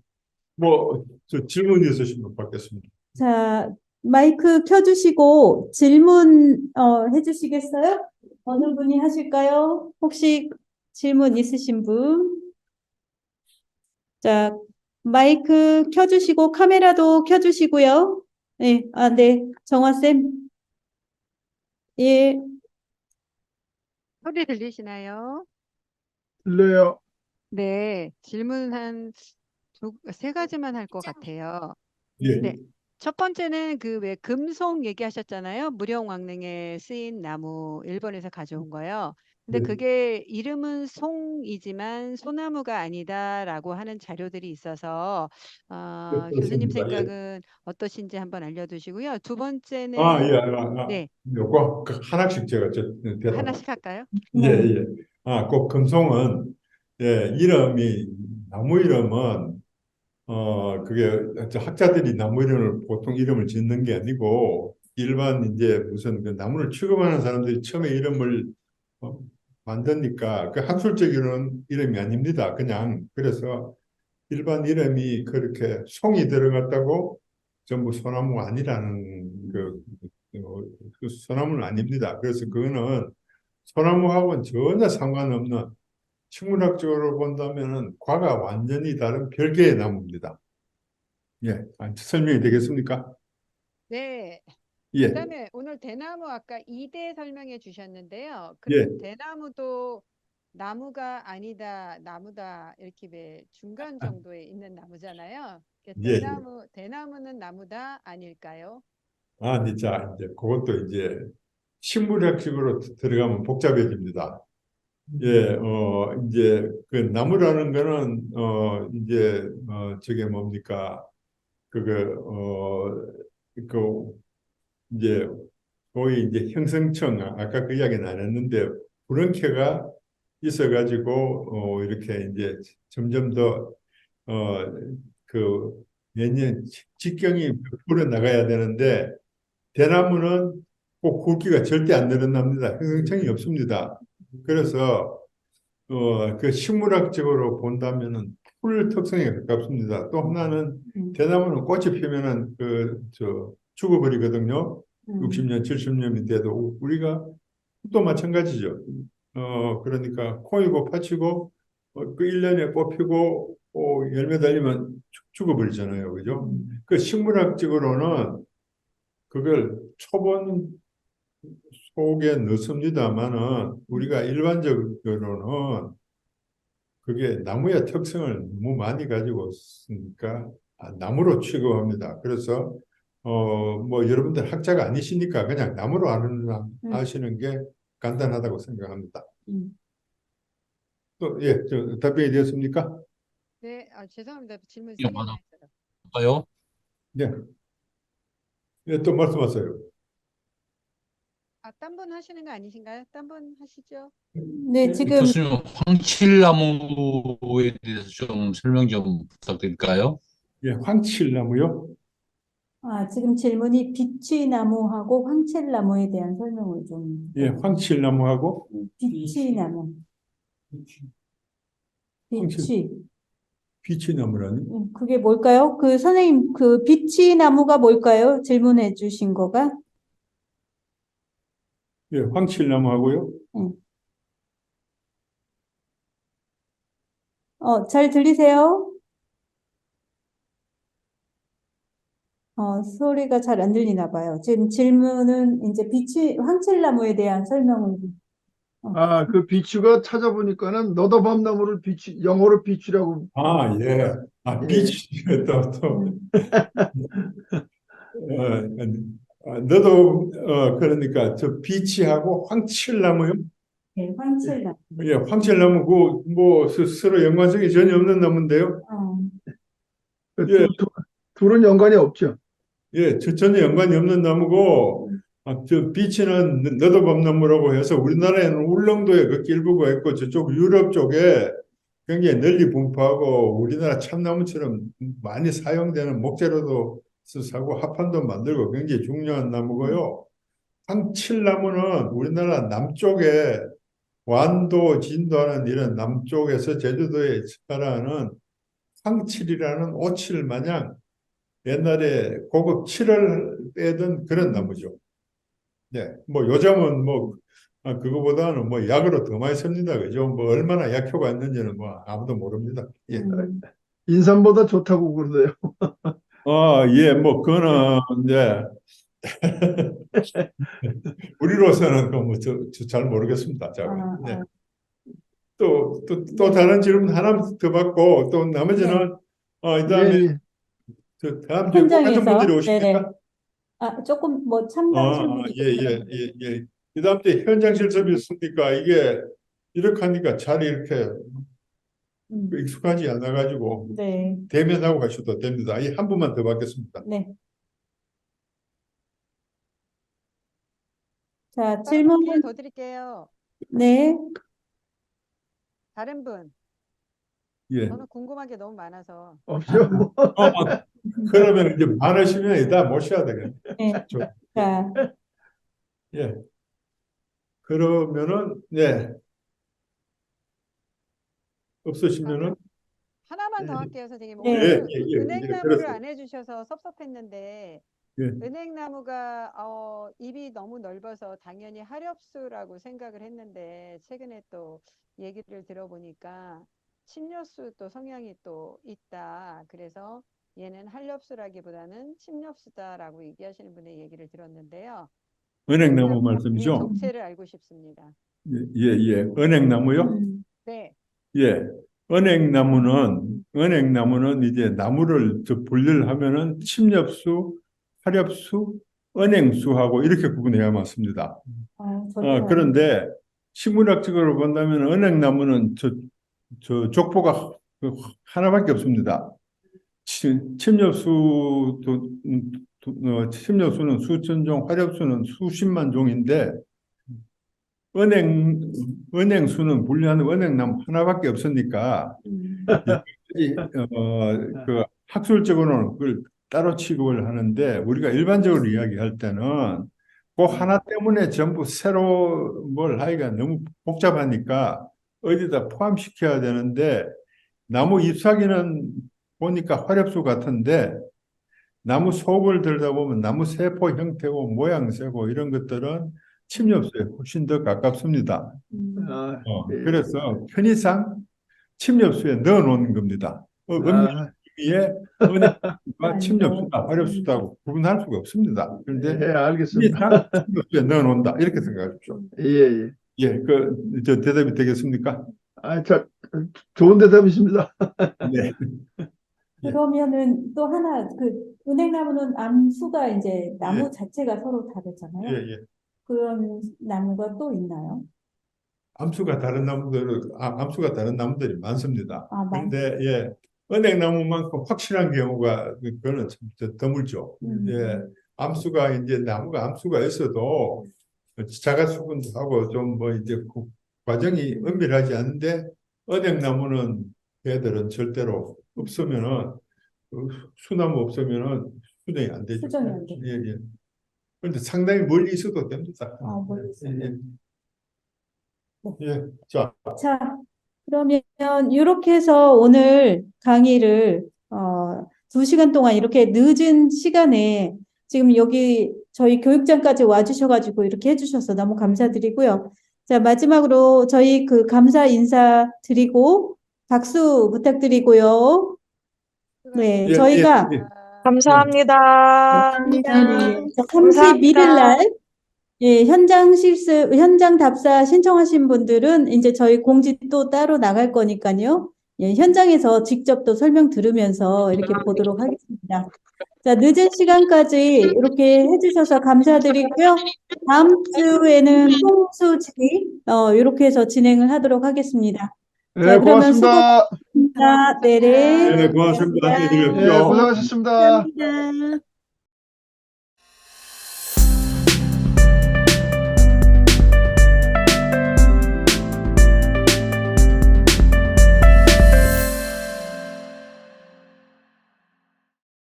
뭐, 저 질문 있으신 분 받겠습니다. 자, 마이크 켜주시고 질문 해주시겠어요? 어느 분이 하실까요? 혹시 질문 있으신 분? 자, 마이크 켜주시고 카메라도 켜주시고요. 네, 네, 정화쌤. 예, 소리 들리시나요? 들려요. 네, 질문 세 가지만 할 것 같아요. 예. 네. 첫 번째는 그 왜 금송 얘기하셨잖아요. 무령왕릉에 쓰인 나무 일본에서 가져온 거요. 근데 네. 그게 이름은 송이지만 소나무가 아니다라고 하는 자료들이 있어서 교수님 그렇습니다. 예. 생각은 어떠신지 한번 알려주시고요. 두 번째는 네, 요거 하나씩 제가 대답. 하나씩 할까요? 예, 예. 그 금송은 이름이 나무 이름은 그게 학자들이 나무 이름을 보통 이름을 짓는 게 아니고 일반 이제 무슨 그 나무를 취급하는 사람들이 처음에 이름을 어, 만드니까 그 학술적 이름이 아닙니다. 그냥 그래서 일반 이름이 그렇게 송이 들어갔다고 전부 소나무가 아니라는 그 소나무는 아닙니다. 그래서 그거는 소나무하고는 전혀 상관없는 식물학적으로 본다면은 과가 완전히 다른 별개의 나무입니다. 예, 설명이 되겠습니까? 네. 예, 그다음에 오늘 대나무 아까 2대 설명해 주셨는데요. 예. 대나무도 나무가 아니다, 나무다 이렇게 왜 중간 정도에 있는 나무잖아요. 예. 대나무는 나무다 아닐까요? 이제 그것도 이제 식물학식으로 들어가면 복잡해집니다. 예, 이제 그 나무라는 거는 이제 저게 뭡니까? 그 이제 거의 이제 형성층 아까 그 이야기는 안 했는데 불원캐가 있어가지고 이렇게 이제 점점 더그 매년 직경이 불어 나가야 되는데 대나무는 꼭 굵기가 절대 안 늘어납니다. 형성층이 없습니다. 그래서 그 식물학적으로 본다면은 풀 특성에 가깝습니다. 또 하나는 대나무는 꽃이 피면은 죽어버리거든요. 60년, 70년이 돼도 우리가 또 마찬가지죠. 그러니까 콩이고 팥이고 그 1년에 꽃 피고 열매 달리면 죽어버리잖아요. 그죠? 그 식물학적으로는 그걸 초본 속에 넣습니다만은 우리가 일반적으로는 그게 나무의 특성을 너무 많이 가지고 있으니까 나무로 취급합니다. 그래서 뭐 여러분들 학자가 아니시니까 그냥 나무로 아시는 게 간단하다고 생각합니다. 또 답변이 되었습니까? 네, 죄송합니다. 질문 이거 3개나 했어요. 맞아요? 네. 또 말씀하세요. 딴 분 하시는 거 아니신가요? 딴 분 하시죠. 네, 지금 교수님, 황칠나무에 대해서 좀 설명 좀 부탁드릴까요? 예, 황칠나무요? 지금 질문이 비치나무하고 황칠나무에 대한 설명을 좀. 예, 황칠나무하고 비치나무. 비치. 비치나무라니? 그게 뭘까요? 그 선생님, 그 비치나무가 뭘까요? 질문해 주신 거가? 예, 황칠나무하고요. 잘 들리세요? 소리가 잘 안 들리나 봐요. 지금 질문은 이제 황칠나무에 대한 설명을. 그 비추가 찾아보니까는 너더밤나무를 비추, 영어로 비추라고. 예. 예. 비치, 너도, 그러니까, 저 비치하고 황칠나무요? 네, 황칠나무. 예, 황칠나무, 서로 연관성이 전혀 없는 나무인데요? 예. 둘은 연관이 없죠. 예, 전혀 연관이 없는 나무고, 저 비치는 너도밤나무라고 해서 우리나라에는 울릉도에 그 일부가 있고, 저쪽 유럽 쪽에 굉장히 널리 분포하고, 우리나라 참나무처럼 많이 사용되는 목재로도 쓰고, 합판도 만들고 굉장히 중요한 나무고요. 황칠나무는 우리나라 남쪽에 완도, 진도하는 이런 남쪽에서 제주도에 자라는 황칠이라는 오칠 마냥 옛날에 고급 칠을 빼던 그런 나무죠. 네, 뭐 요즘은 뭐 그거보다는 뭐 약으로 더 많이 씁니다. 그죠? 뭐 얼마나 약효가 있는지는 뭐 아무도 모릅니다. 예. 인삼보다 좋다고 그러네요. 예, 뭐 그거는 이제 우리로서는 뭐잘 모르겠습니다. 자, 네. 또 다른 질문 하나 더 받고 또 나머지는 이다음에 예, 예. 다음 주에 꼭 같은 분들이 네네. 오십니까? 조금 뭐 첨단 질문이 예. 그다음 때 현장 실습이 있으니까 이게 이렇게 하니까 잘 이렇게 익숙하지 않아 가지고 네. 대면하고 가셔도 됩니다. 한 분만 더 받겠습니다. 네. 자, 다른 분 질문. 기회 더 드릴게요. 네. 다른 분. 예. 저는 궁금한 게 너무 많아서. 없죠. 그러면 이제 많으시면 이따 모셔야 되겠네. 네. 자, 예. 그러면은 없으시면은 하나만 더 할게요, 선생님. 네. 오늘 예, 은행나무를 그렇습니다. 안 해주셔서 섭섭했는데 예. 은행나무가 입이 너무 넓어서 당연히 하렵수라고 생각을 했는데 최근에 또 얘기를 들어보니까 침엽수 또 성향이 또 있다. 그래서 얘는 한렵수라기보다는 침엽수다라고 얘기하시는 분의 얘기를 들었는데요. 은행나무 의 말씀이죠? 정체를 알고 싶습니다. 예. 은행나무요? 네. 예. 은행나무는 이제 나무를 분류를 하면은 침엽수, 화렵수, 은행수하고 이렇게 구분해야 맞습니다. 그런데 식물학적으로 본다면 은행나무는 저 족보가 하나밖에 없습니다. 침엽수는 수천 종, 화렵수는 수십만 종인데 은행수는 분류하는 은행나무 하나밖에 없으니까 그 학술적으로는 그걸 따로 취급을 하는데 우리가 일반적으로 이야기할 때는 그 하나 때문에 전부 새로 뭘 하기가 너무 복잡하니까 어디다 포함시켜야 되는데 나무 잎사귀는 보니까 화렵수 같은데 나무 속을 들다 보면 나무 세포 형태고 모양새고 이런 것들은 침엽수에 훨씬 더 가깝습니다. 아, 예. 그래서 편의상 침엽수에 넣어 놓는 겁니다. 위에 은행수가 침엽수다, 화렵수다고 구분할 수가 없습니다. 그런데 예, 알겠습니다. 편의상 침엽수에 넣어 놓는다 이렇게 생각하십시오. 예. 예, 저 대답이 되겠습니까? 좋은 대답이십니다. 네. 그러면은 또 하나, 은행나무는 암수가 이제 나무 예. 자체가 서로 다르잖아요. 예. 그런 나무가 또 있나요? 암수가 다른 나무들이 많습니다. 아, 그런데 은행나무만큼 확실한 경우가 그거는 참 드물죠. 나무가 암수가 있어도 자가 수분도 하고 좀 뭐 이제 과정이 은밀하지 않은데 은행나무는 걔들은 절대로 없으면은 수나무 없으면은 수정이 안 되죠. 수정이 안 돼요. 예. 그런데 상당히 멀리 있어도 됩니다. 멀리 있어도. 자, 그러면 이렇게 해서 오늘 강의를 2시간 동안 이렇게 늦은 시간에 지금 여기 저희 교육장까지 와주셔가지고 이렇게 해주셔서 너무 감사드리고요. 자, 마지막으로 저희 감사 인사 드리고 박수 부탁드리고요. 네, 저희가 감사합니다. 네, 31일 날 현장 답사 신청하신 분들은 이제 저희 공지 또 따로 나갈 거니까요. 현장에서 직접 또 설명 들으면서 이렇게 보도록 하겠습니다. 자, 늦은 시간까지 이렇게 해주셔서 감사드리고요. 다음 주에는 통수지 이렇게 해서 진행을 하도록 하겠습니다. 네, 자, 그러면 고맙습니다. 수고하셨습니다. 네. 고맙습니다. 네, 고생하셨습니다. 감사합니다.